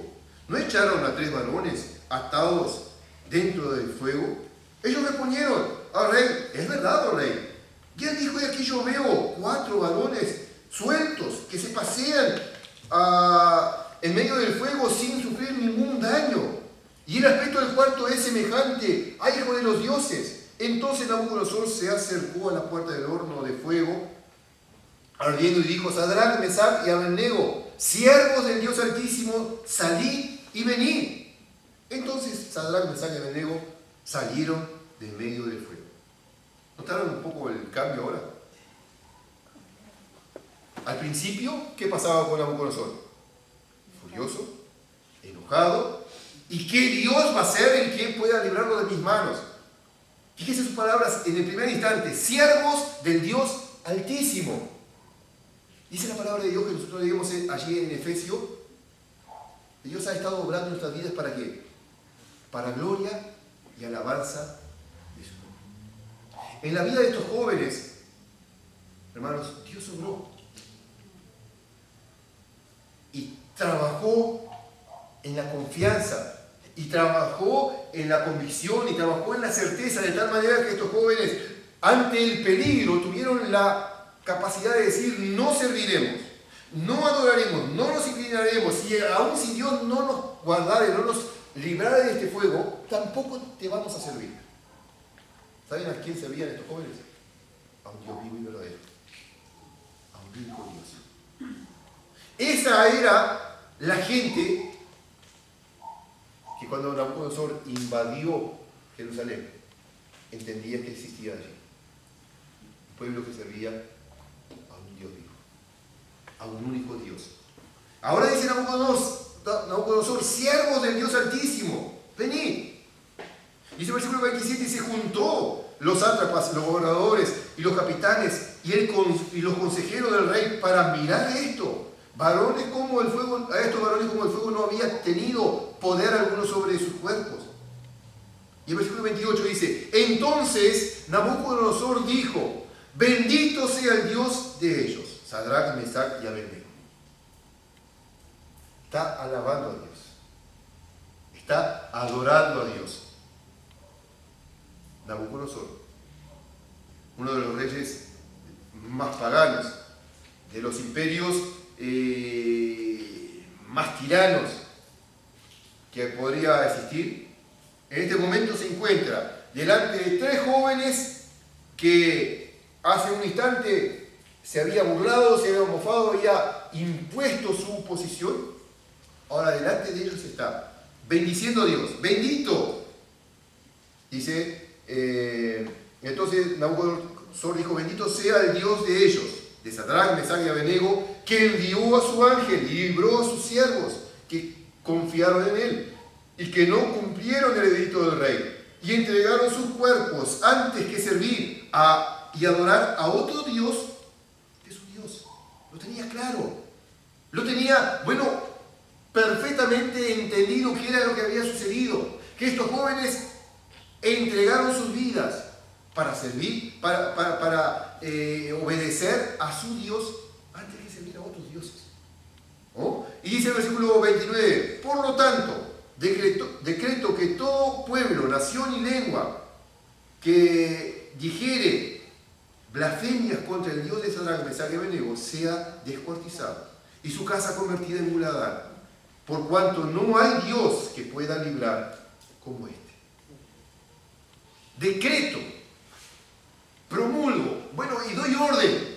¿no echaron a 3 varones atados dentro del fuego? Ellos respondieron al rey: es verdad, oh rey. Y él dijo: y aquí yo veo 4 varones sueltos que se pasean en medio del fuego sin sufrir ningún daño. Y el aspecto del cuarto es semejante a hijo de los dioses. Entonces Nabucodonosor se acercó a la puerta del horno de fuego ardiendo y dijo: Sadrach, Mesach y Abednego, siervos del Dios Altísimo, salid y venid. Entonces Sadrach, Mesach y Abednego salieron de medio del fuego. ¿Notaron un poco el cambio ahora? Al principio, ¿qué pasaba con Nabucodonosor? Furioso, enojado, y que Dios va a ser el que pueda librarlo de mis manos. Fíjense sus palabras en el primer instante: siervos del Dios Altísimo. Dice la palabra de Dios que nosotros leímos allí en Efesios: Dios ha estado obrando en nuestras vidas ¿para qué? Para gloria y alabanza de su nombre. En la vida de estos jóvenes, hermanos, Dios obró y trabajó en la confianza, y trabajó en la convicción, y trabajó en la certeza, de tal manera que estos jóvenes, ante el peligro, tuvieron la capacidad de decir: no serviremos, no adoraremos, no nos inclinaremos, y aun si Dios no nos guardara y no nos librara de este fuego, tampoco te vamos a servir. ¿Saben a quién servían estos jóvenes? A un Dios vivo y verdadero, a un único Dios. Esa era la gente que cuando Nabucodonosor invadió Jerusalén, entendía que existía allí un pueblo que servía a un Dios vivo, a un único Dios. Ahora dice Nabucodonosor: siervos del Dios Altísimo, venid. Dice el versículo 27: y se juntó los sátrapas, los gobernadores y los capitanes y los consejeros del rey para mirar esto. Varones como el fuego, a estos varones como el fuego no había tenido poder alguno sobre sus cuerpos. Y el versículo 28 dice: entonces Nabucodonosor dijo: bendito sea el Dios de ellos, Sadrach, Mesach y Abednego. Está alabando a Dios, está adorando a Dios. Nabucodonosor, uno de los reyes más paganos, de los imperios más tiranos que podría existir, en este momento se encuentra delante de 3 jóvenes que hace un instante se había burlado, se había mofado, había impuesto su posición. Ahora delante de ellos está bendiciendo a Dios. Bendito, dice. Entonces Nabucodonosor dijo: bendito sea el Dios de ellos, de Sadrach, Mesach y Abednego, que envió a su ángel y libró a sus siervos que confiaron en él y que no cumplieron el edicto del rey y entregaron sus cuerpos antes que servir y adorar a otro Dios que su Dios. Lo tenía claro, lo tenía, perfectamente entendido qué era lo que había sucedido, que estos jóvenes entregaron sus vidas para servir, para obedecer a su Dios antes que servir a otros dioses. ¿Oh? Y dice el versículo 29: por lo tanto, decreto que todo pueblo, nación y lengua que dijere blasfemias contra el Dios de Sadrach, Mesach y Abednego sea descuartizado y su casa convertida en muladar, por cuanto no hay Dios que pueda librar como este. Decreto, promulgo, y doy orden.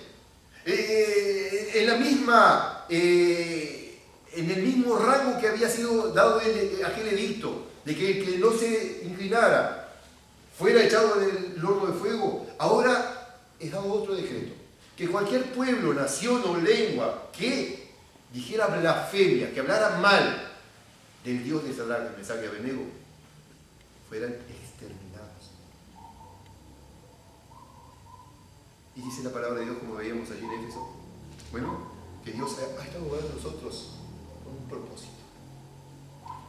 En el mismo rango que había sido dado aquel edicto, de que el que no se inclinara fuera echado del horno de fuego, ahora es dado otro decreto: que cualquier pueblo, nación o lengua que dijera blasfemia, que hablara mal del Dios de Sadrach, Mesach y Abednego, fueran exterminados. Y dice la palabra de Dios, como veíamos allí en Éfeso, que Dios ha estado obrando en nosotros con un propósito,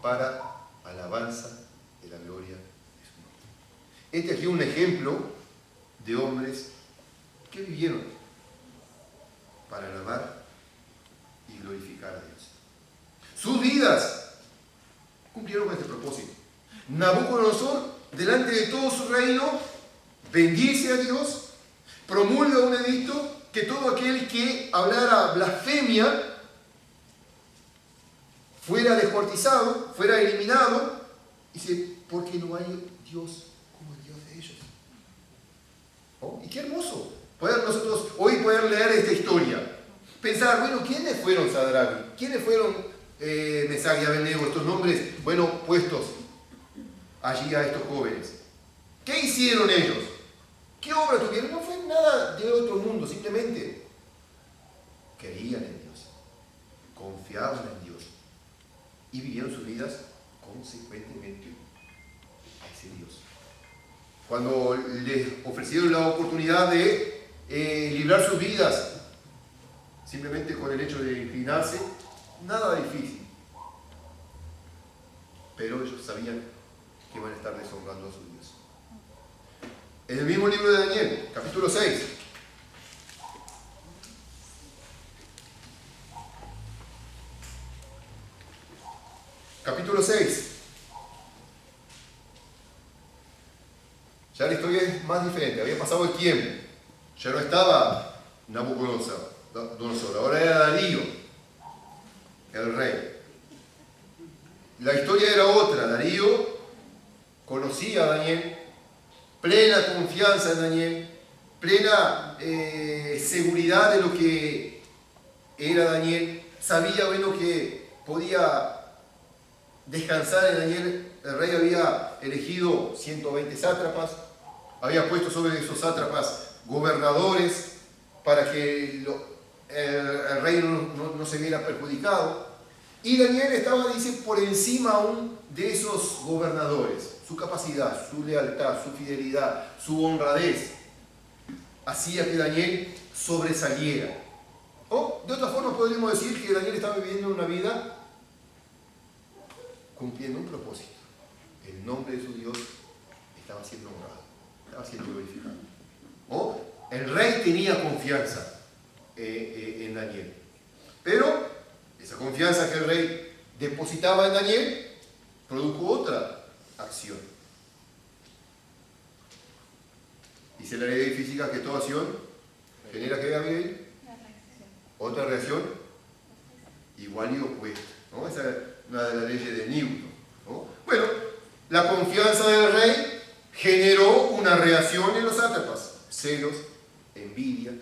para alabanza de la gloria de su nombre. Este aquí es un ejemplo de hombres que vivieron para alabar y glorificar a Dios. Sus vidas cumplieron con este propósito. Nabucodonosor, delante de todo su reino, bendice a Dios, promulga un edicto que todo aquel que hablara blasfemia fuera descuartizado, fuera eliminado. Dice, porque no hay Dios como el Dios de ellos. ¿Oh? Y qué hermoso poder nosotros hoy poder leer esta historia. Pensar, bueno, ¿quiénes fueron Sadrach? ¿Quiénes fueron Mesach y Abednego? Estos nombres, bueno, puestos allí a estos jóvenes. ¿Qué hicieron ellos? ¿Qué obra tuvieron? No fue nada de otro mundo, simplemente creían en Dios, confiaban en Dios y vivieron sus vidas consecuentemente a ese Dios. Cuando les ofrecieron la oportunidad de librar sus vidas simplemente con el hecho de inclinarse, nada difícil, pero ellos sabían que iban a estar deshonrando a su Dios. En el mismo libro de Daniel, capítulo 6, capítulo 6, ya la historia es más diferente, había pasado el tiempo, ya no estaba Nabucodonosor, ahora era Darío, el rey. La historia era otra. Darío conocía a Daniel, plena confianza en Daniel, plena seguridad de lo que era Daniel, sabía bueno que podía descansar en Daniel. El rey había elegido 120 sátrapas, había puesto sobre esos sátrapas gobernadores para que el rey no se viera perjudicado. Y Daniel estaba, dice, por encima aún de esos gobernadores. Su capacidad, su lealtad, su fidelidad, su honradez hacía que Daniel sobresaliera. O, de otra forma, podríamos decir que Daniel estaba viviendo una vida cumpliendo un propósito. El nombre de su Dios estaba siendo honrado, estaba siendo glorificado. O, el rey tenía confianza en Daniel. Pero esa confianza que el rey depositaba en Daniel produjo otra acción. Dice la ley de física que toda acción genera, ¿qué, Gabriel? Otra reacción igual y opuesta, ¿no? Esa es una de las leyes de Newton, ¿no? Bueno, la confianza del rey generó una reacción en los sátrapas, celos, envidia,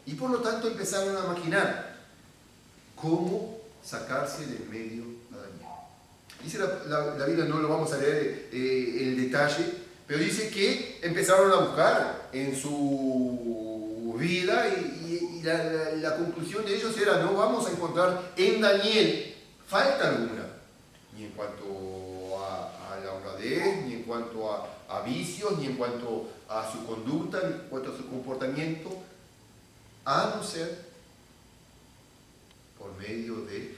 y por lo tanto empezaron a maquinar cómo sacarse del medio a Daniel. Dice la Biblia, no lo vamos a leer el detalle, pero dice que empezaron a buscar en su vida y la conclusión de ellos era: no vamos a encontrar en Daniel falta alguna, ni en cuanto a la honradez, ni en cuanto a vicios, ni en cuanto a su conducta, ni en cuanto a su comportamiento, a no ser por medio de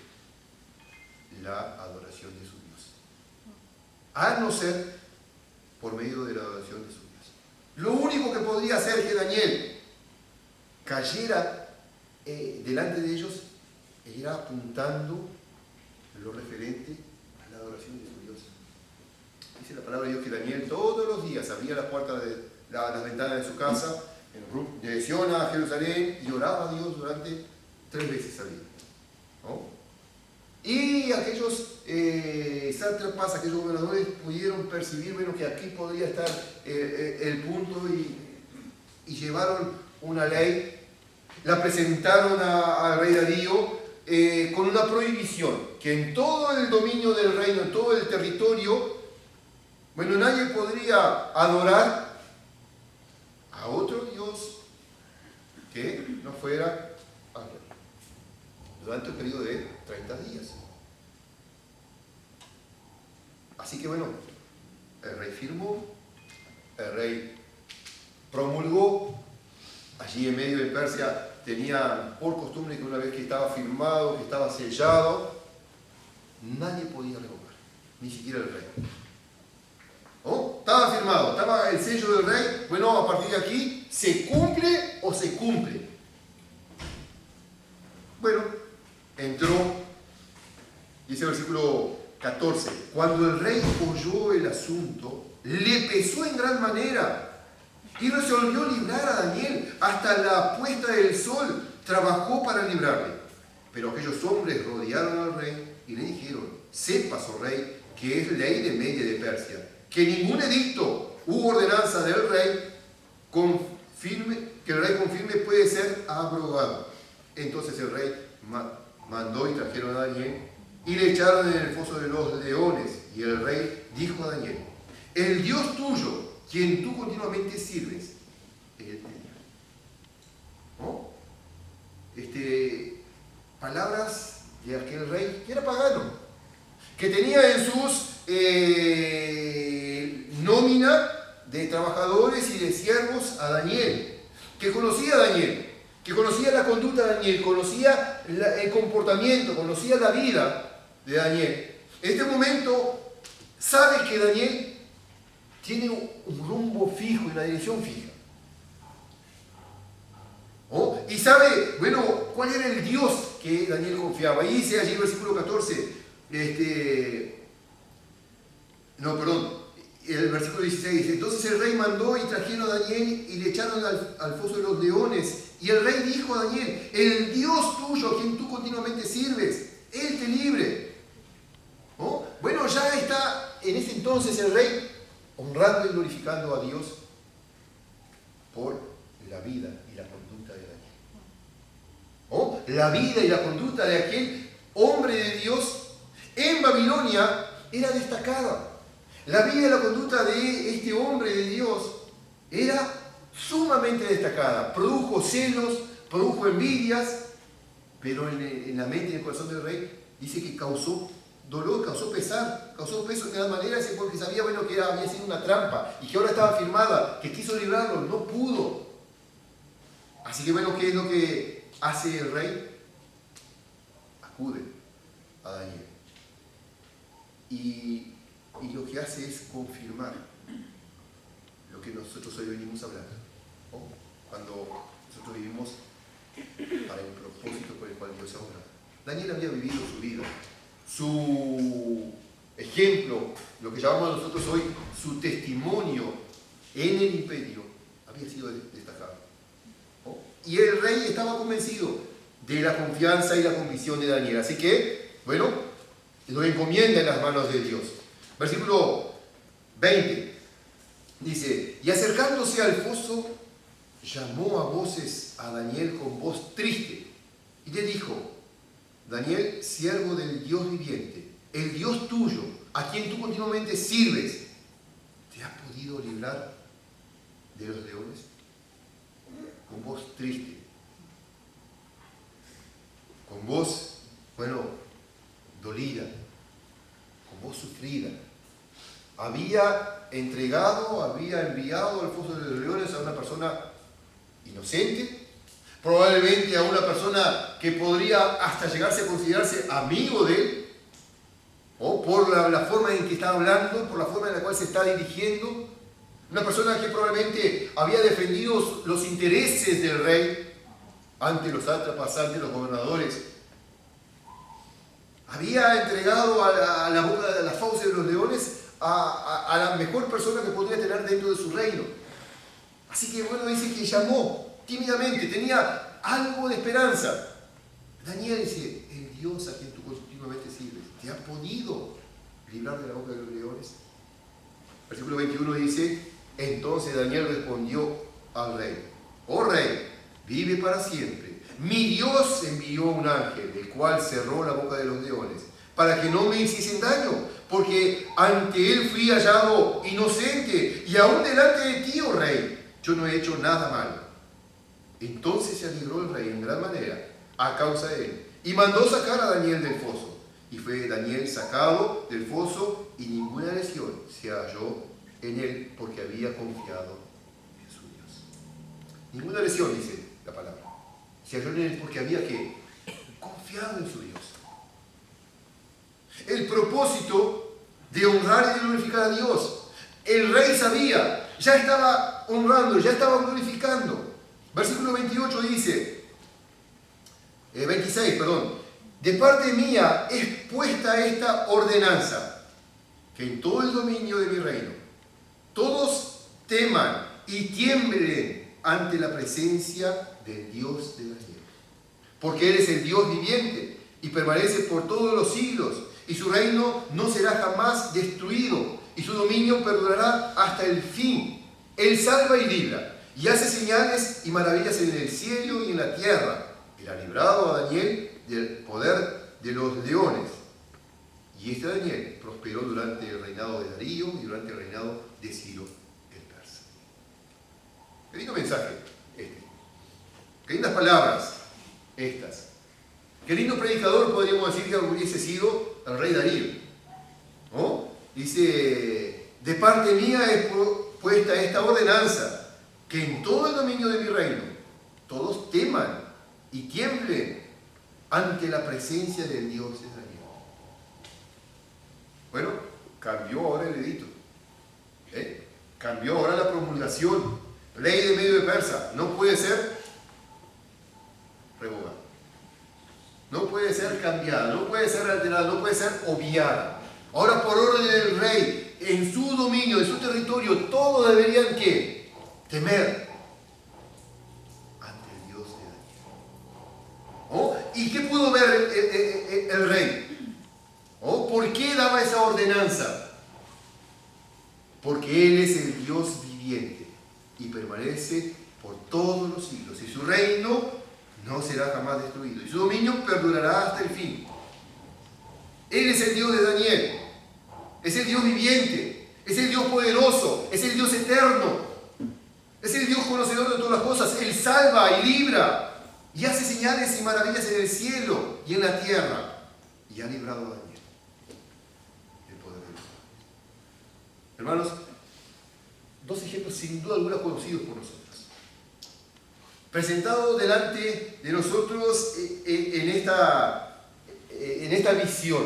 la adoración de su Dios. A no ser por medio de la adoración de su Dios. Lo único que podría hacer que Daniel cayera delante de ellos era apuntando lo referente a la adoración de su Dios. Dice la palabra de Dios que Daniel todos los días abría las puertas de las ventanas de su casa, de Sion a Jerusalén, y oraba a Dios durante 3 veces al día, ¿no? Y aquellos sátrapas, aquellos gobernadores pudieron percibir, bueno, que aquí podría estar el punto, y llevaron una ley, la presentaron al rey Darío con una prohibición, que en todo el dominio del reino, en todo el territorio, bueno, nadie podría adorar a otro Dios que no fuera al rey, durante un periodo de 30 días. Así que bueno, el rey firmó, el rey promulgó. Allí en medio de Persia tenían por costumbre que una vez que estaba firmado, que estaba sellado, nadie podía revocar, ni siquiera el rey. ¿Oh? Estaba firmado, estaba el sello del rey. Bueno, a partir de aquí, ¿se cumple o se cumple? 14. Cuando el rey oyó el asunto, le pesó en gran manera y resolvió librar a Daniel. Hasta la puesta del sol trabajó para librarle. Pero aquellos hombres rodearon al rey y le dijeron: sepas, oh rey, que es ley de Media de Persia, que ningún edicto u ordenanza del rey que el rey confirme puede ser abrogado. Entonces el rey mandó y trajeron a Daniel y le echaron en el foso de los leones. Y el rey dijo a Daniel: el Dios tuyo, quien tú continuamente sirves, es el tuyo. ¿No? Palabras de aquel rey que era pagano, que tenía en sus nómina de trabajadores y de siervos a Daniel, que conocía a Daniel, que conocía la conducta de Daniel, conocía el comportamiento, conocía la vida de Daniel. En este momento sabe que Daniel tiene un rumbo fijo y una dirección fija. ¿Oh? Y sabe, bueno, cuál era el Dios que Daniel confiaba. Y dice allí en el versículo 14, el versículo 16 dice: entonces el rey mandó y trajeron a Daniel y le echaron al foso de los leones. Y el rey dijo a Daniel: el Dios tuyo, a quien tú continuamente sirves, Él te libre. ¿Oh? Bueno, ya está en ese entonces el rey honrando y glorificando a Dios por la vida y la conducta de Daniel. ¿Oh? La vida y la conducta de aquel hombre de Dios en Babilonia era destacada. La vida y la conducta de este hombre de Dios era sumamente destacada. Produjo celos, produjo envidias, pero en la mente y en el corazón del rey dice que causó dolor, causó pesar, causó peso de cada manera, porque sabía, bueno, que había sido una trampa y que ahora estaba firmada, que quiso librarlo, no pudo. Así que bueno, ¿qué es lo que hace el rey? Acude a Daniel. Y lo que hace es confirmar lo que nosotros hoy venimos a hablar. ¿Oh? Cuando nosotros vivimos para el propósito por el cual Dios ha obrado. Daniel había vivido su vida, su ejemplo, lo que llamamos nosotros hoy su testimonio en el imperio, había sido destacado. ¿Oh? Y el rey estaba convencido de la confianza y la convicción de Daniel. Así que, bueno, lo encomienda en las manos de Dios. Versículo 20 dice: y acercándose al foso, llamó a voces a Daniel con voz triste y le dijo: Daniel, siervo del Dios viviente, el Dios tuyo, a quien tú continuamente sirves, ¿te ha podido librar de los leones? Con voz triste, con voz, bueno, dolida, con voz sufrida. Había enviado al foso de los leones a una persona inocente, probablemente a una persona que podría hasta llegarse a considerarse amigo de él, o por la forma en que está hablando, por la forma en la cual se está dirigiendo, una persona que probablemente había defendido los intereses del rey ante los sátrapas, ante los gobernadores, había entregado a las fauces de los leones a la mejor persona que podría tener dentro de su reino. Así que bueno, dice que llamó tímidamente, tenía algo de esperanza. Daniel dice: el Dios a quien tú continuamente sirves, ¿te ha podido librar de la boca de los leones? Versículo 21 dice: entonces Daniel respondió al rey: oh rey, vive para siempre. Mi Dios envió un ángel, el cual cerró la boca de los leones, para que no me hiciesen daño, porque ante él fui hallado inocente, y aún delante de ti, oh rey, yo no he hecho nada malo. Entonces se alegró el rey en gran manera a causa de él, y mandó sacar a Daniel del foso. Y fue Daniel sacado del foso, y ninguna lesión se halló en él, porque había confiado en su Dios. Ninguna lesión, dice la palabra, se halló en él, porque había confiado en su Dios. El propósito de honrar y de glorificar a Dios. El rey sabía, ya estaba honrando, ya estaba glorificando. Versículo 28 dice, 26, perdón. de parte mía es puesta esta ordenanza, que en todo el dominio de mi reino todos teman y tiemblen ante la presencia del Dios de Daniel. Porque Él es el Dios viviente y permanece por todos los siglos, y su reino no será jamás destruido, y su dominio perdurará hasta el fin. Él salva y libra, y hace señales y maravillas en el cielo y en la tierra. Él ha librado a Daniel del poder de los leones. Y este Daniel prosperó durante el reinado de Darío y durante el reinado de Ciro el persa. Qué lindo mensaje este. Qué lindas palabras estas. Qué lindo predicador podríamos decir que hubiese sido el rey Darío, ¿no? Dice, de parte mía es puesta esta ordenanza, que en todo el dominio de mi reino todos teman y tiemblen ante la presencia del Dios de Daniel. Bueno, cambió ahora el edicto. Cambió ahora la promulgación. Ley de Medio de Persa no puede ser revogada. No puede ser cambiada, no puede ser alterada, no puede ser obviada. Ahora, por orden del rey, en su dominio, en su territorio, todos deberían ¿qué? Temer ante el Dios de Daniel. ¿Oh? ¿Y qué pudo ver el rey? ¿Oh? ¿Por qué daba esa ordenanza? Porque Él es el Dios viviente y permanece por todos los siglos, y su reino no será jamás destruido, y su dominio perdurará hasta el fin. Él es el Dios de Daniel, es el Dios viviente, es el Dios poderoso, es el Dios eterno, es el Dios conocedor de todas las cosas. Él salva y libra y hace señales y maravillas en el cielo y en la tierra, y ha librado a Daniel del poder de Dios. Hermanos, dos ejemplos sin duda alguna conocidos por nosotros, presentados delante de nosotros en esta visión,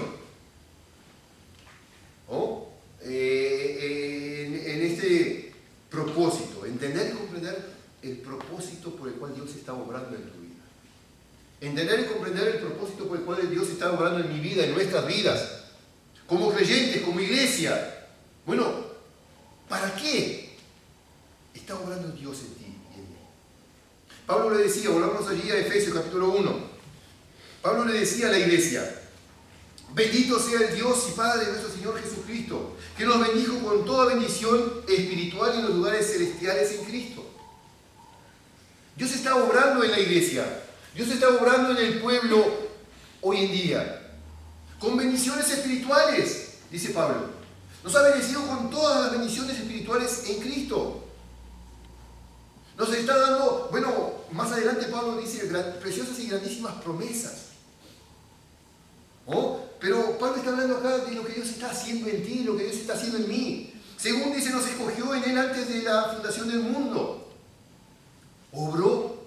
¿oh? En este propósito, entender y comprender el propósito por el cual Dios está obrando en tu vida. Entender y comprender el propósito por el cual Dios está obrando en mi vida, en nuestras vidas, como creyentes, como iglesia. Bueno, ¿para qué está obrando Dios en ti y en mí? Pablo le decía, volvamos allí a Efesios capítulo 1. Pablo le decía a la iglesia, bendito sea el Dios y Padre de nuestro Señor Jesucristo, que nos bendijo con toda bendición espiritual en los lugares celestiales en Cristo. Dios está obrando en la iglesia, Dios está obrando en el pueblo hoy en día, con bendiciones espirituales, dice Pablo. Nos ha bendecido con todas las bendiciones espirituales en Cristo. Nos está dando, bueno, más adelante Pablo dice preciosas y grandísimas promesas. ¿Oh? Pero Pablo está hablando acá de lo que Dios está haciendo en ti, lo que Dios está haciendo en mí. Según dice, nos escogió en Él antes de la fundación del mundo. Obró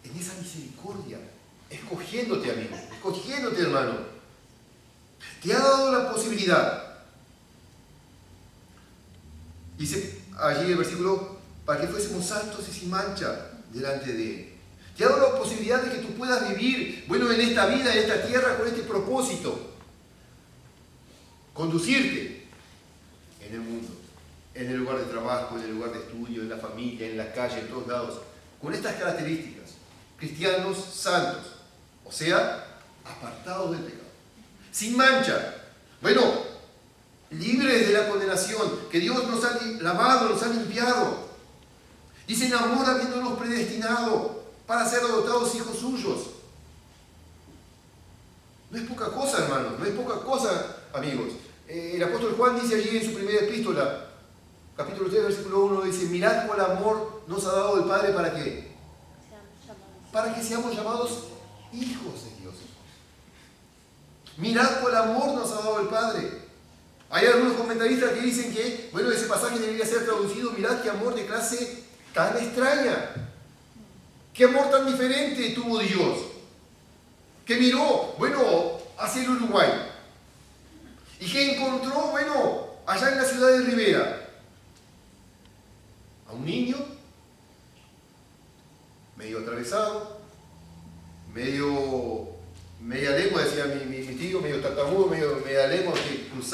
en esa misericordia, escogiéndote, amigo, escogiéndote, hermano. Te ha dado la posibilidad. Dice allí el versículo, para que fuésemos santos y sin mancha delante de Él. Te ha dado la posibilidad de que tú puedas vivir, bueno, en esta vida, en esta tierra, con este propósito. Conducirte en el mundo, en el lugar de trabajo, en el lugar de estudio, en la familia, en la calle, en todos lados, con estas características. Cristianos santos, o sea, apartados del pecado. Sin mancha. Bueno, libres de la condenación, que Dios nos ha lavado, nos ha limpiado. Dice, en amor habiéndonos predestinado para ser adoptados hijos suyos. No es poca cosa, hermanos, no es poca cosa, amigos. El apóstol Juan dice allí en su primera epístola, capítulo 3, versículo 1, dice, mirad cuál amor nos ha dado el Padre, ¿para qué? Para que seamos llamados hijos de Dios. Mirad cuál amor nos ha dado el Padre. Hay algunos comentaristas que dicen que, bueno, ese pasaje debería ser traducido, mirad qué amor de clase tan extraña. Qué amor tan diferente tuvo Dios. Que miró, bueno, hacia el Uruguay. Y que encontró, bueno, allá en la ciudad de Rivera, a un niño, medio atravesado, media lengua,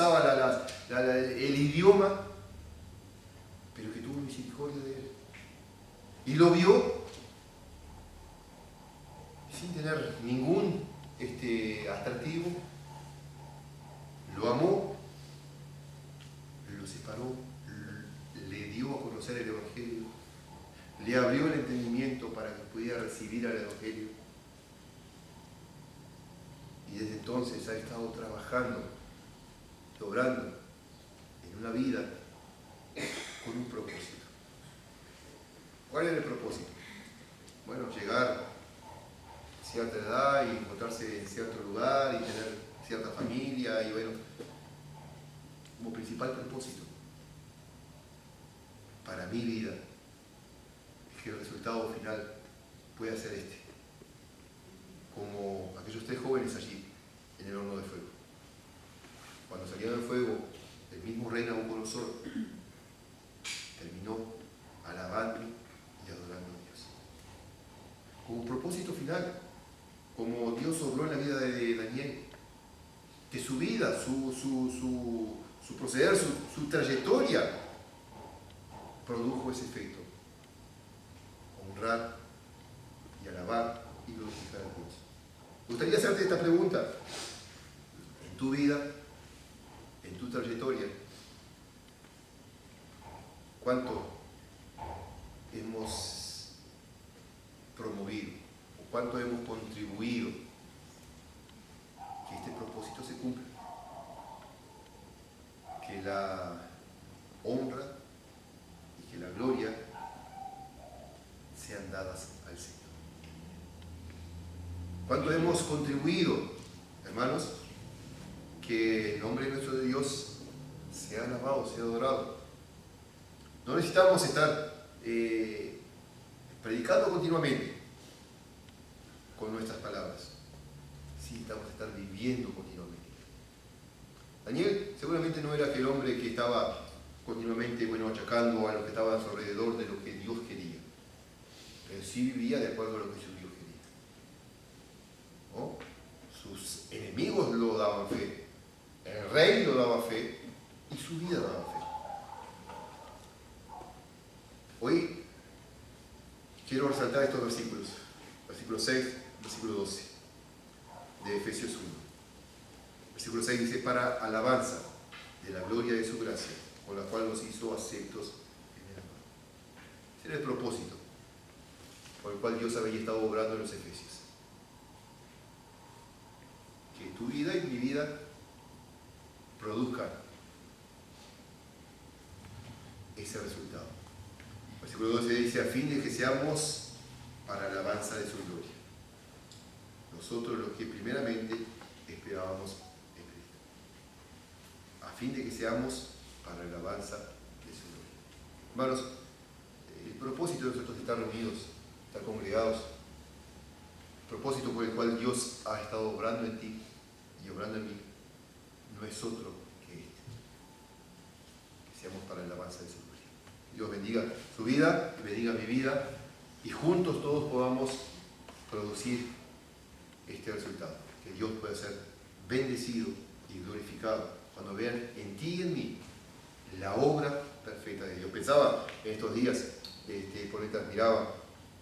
usaba el idioma, pero que tuvo misericordia de él. Y lo vio sin tener ningún atractivo, lo amó, lo separó, le dio a conocer el Evangelio, le abrió el entendimiento para que pudiera recibir al Evangelio. Y desde entonces ha estado trabajando, obrando en una vida con un propósito. ¿Cuál era el propósito? Bueno, llegar a cierta edad y encontrarse en cierto lugar y tener cierta familia y bueno, como principal propósito para mi vida es que el resultado final pueda ser este, como aquellos 3 jóvenes allí en el horno de fuego. Cuando salieron del fuego, el mismo rey Nabucodonosor terminó alabando y adorando a Dios. Como propósito final, como Dios obró en la vida de Daniel, que su vida, su proceder, su trayectoria produjo ese efecto. Honrar y alabar y glorificar a Dios. Me gustaría hacerte esta pregunta. En tu vida, en tu trayectoria, ¿cuánto hemos promovido o cuánto hemos contribuido que este propósito se cumpla? Que la honra y que la gloria sean dadas al Señor. ¿Cuánto hemos contribuido, hermanos, que el nombre de nuestro Dios sea alabado, sea adorado? No necesitamos estar predicando continuamente con nuestras palabras. Sí, necesitamos estar viviendo continuamente. Daniel seguramente no era aquel hombre que estaba continuamente achacando a lo que estaba a su alrededor de lo que Dios quería, pero sí vivía de acuerdo a lo que su Dios quería. ¿No? Sus enemigos lo daban fe, el rey lo daba fe y su vida daba fe. Hoy quiero resaltar estos versículos, versículo 6, versículo 12 de Efesios 1. Versículo 6 dice: para alabanza de la gloria de su gracia, con la cual nos hizo aceptos en el amor. Ese era el propósito por el cual Dios había estado obrando en los Efesios. Que tu vida y mi vida produzcan ese resultado. Versículo 12 dice: a fin de que seamos para alabanza de su gloria, nosotros los que primeramente esperábamos en Cristo. A fin de que seamos para alabanza de su gloria. Hermanos, el propósito de nosotros estar reunidos, estar congregados, el propósito por el cual Dios ha estado obrando en ti y obrando en mí, no es otro que este: que seamos para alabanza de su gloria. Dios bendiga su vida y bendiga mi vida, y juntos todos podamos producir este resultado. Que Dios pueda ser bendecido y glorificado cuando vean en ti y en mí la obra perfecta de Dios. Pensaba en estos días, por ahí admiraba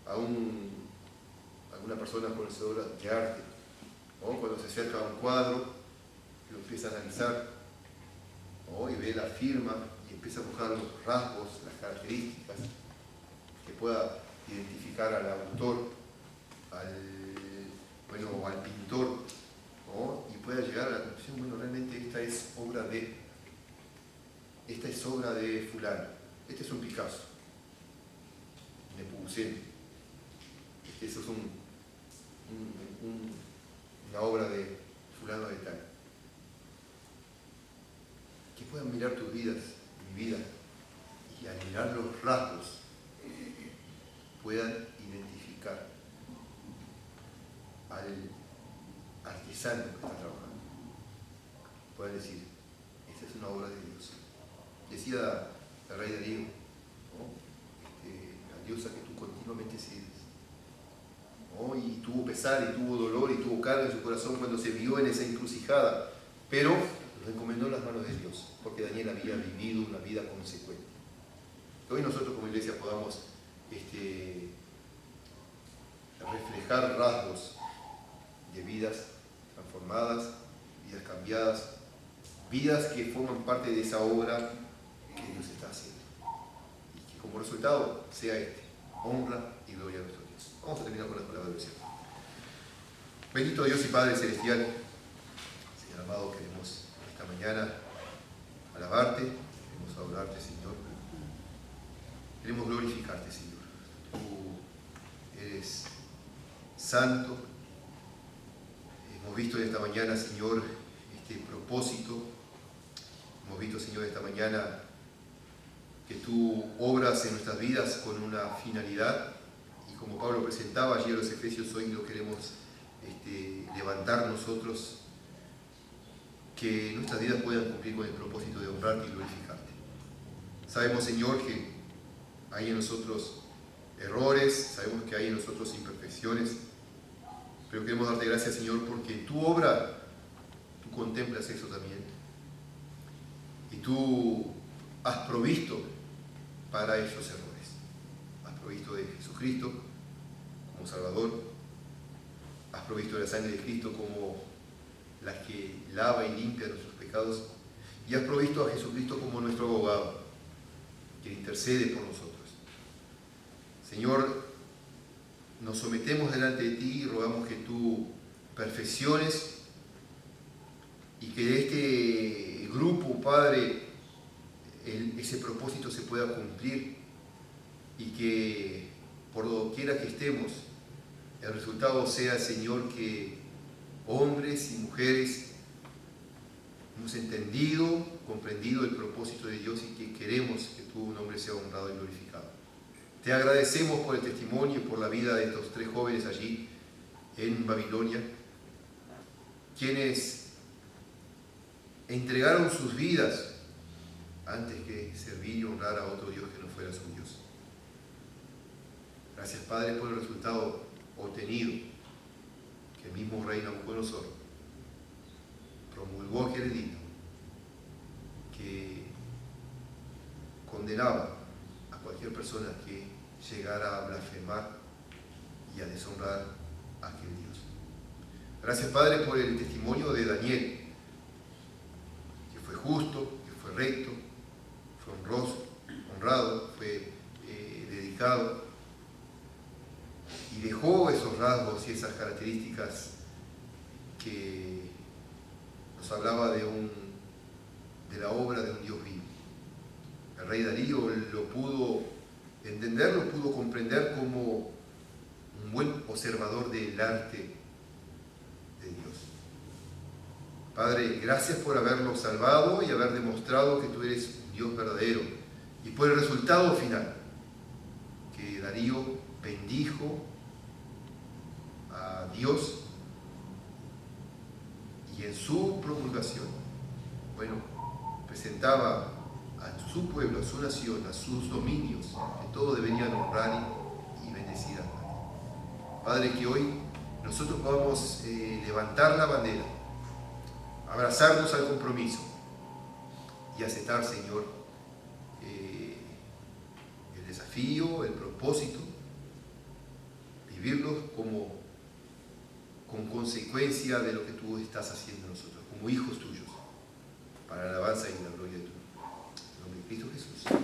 a alguna persona conocedora de arte, ¿no? Cuando se acerca a un cuadro, lo empieza a analizar, ¿no? Y ve la firma y empieza a buscar los rasgos, las características que pueda identificar al autor, al pintor, ¿no? Y pueda llegar a la conclusión: realmente esta es obra de fulano, este es un Picasso, de Nepomuceno, eso es una obra de fulano de tal. Que puedan mirar tus vidas, mi vida, y al mirar los rasgos puedan identificar al artesano que está trabajando. Puedan decir: esta es una obra de Dios. Decía el rey Darío, ¿no? La diosa que tú continuamente sirves, ¿no? Y tuvo pesar, y tuvo dolor, y tuvo carga en su corazón cuando se vio en esa encrucijada, pero Los encomendó en las manos de Dios, porque Daniel había vivido una vida consecuente. Que hoy nosotros como iglesia podamos reflejar rasgos de vidas transformadas, vidas cambiadas, vidas que forman parte de esa obra que Dios está haciendo. Y que como resultado sea honra y gloria a nuestro Dios. Vamos a terminar con las palabras del Señor. Bendito Dios y Padre Celestial, Señor amado, queremos esta mañana alabarte, queremos adorarte, Señor. Queremos glorificarte, Señor. Tú eres santo. Hemos visto en esta mañana, Señor, este propósito. Hemos visto, Señor, esta mañana que tú obras en nuestras vidas con una finalidad. Y como Pablo presentaba ayer a los Efesios, hoy lo queremos levantar nosotros, que nuestras vidas puedan cumplir con el propósito de honrarte y glorificarte. Sabemos, Señor, que hay en nosotros errores, sabemos que hay en nosotros imperfecciones, pero queremos darte gracias, Señor, porque en tu obra tú contemplas eso también y tú has provisto para esos errores. Has provisto de Jesucristo como Salvador, has provisto de la sangre de Cristo como la que lava y limpia nuestros pecados, y has provisto a Jesucristo como nuestro abogado, que intercede por nosotros. Señor, nos sometemos delante de ti y rogamos que tú perfecciones y que de este grupo, Padre, ese propósito se pueda cumplir y que por doquiera que estemos, el resultado sea, Señor, que hombres y mujeres hemos entendido, comprendido el propósito de Dios y que queremos que tu nombre sea honrado y glorificado. Te agradecemos por el testimonio y por la vida de estos 3 jóvenes allí en Babilonia, quienes entregaron sus vidas antes que servir y honrar a otro Dios que no fuera su Dios. Gracias, Padre, por el resultado obtenido, que el mismo rey Nabucodonosor promulgó aquel edicto que condenaba a cualquier persona que llegara a blasfemar y a deshonrar a aquel Dios. Gracias, Padre, por el testimonio de Daniel, que fue justo, que fue recto, fue honrado, fue dedicado, y dejó esos rasgos y esas características que nos hablaba de la obra de un Dios vivo. El rey Darío lo pudo entender, lo pudo comprender como un buen observador del arte de Dios. Padre, gracias por haberlo salvado y haber demostrado que tú eres un Dios verdadero, y por el resultado final, que Darío bendijo a Dios y en su promulgación, presentaba a su pueblo, a su nación, a sus dominios, que todos deberían honrar y bendecir a Dios. Padre, que hoy nosotros podamos levantar la bandera, abrazarnos al compromiso y aceptar, Señor, el desafío, el propósito, vivirlos con consecuencia de lo que tú estás haciendo en nosotros, como hijos tuyos, para la alabanza y la gloria de tu nombre. En nombre de Cristo Jesús.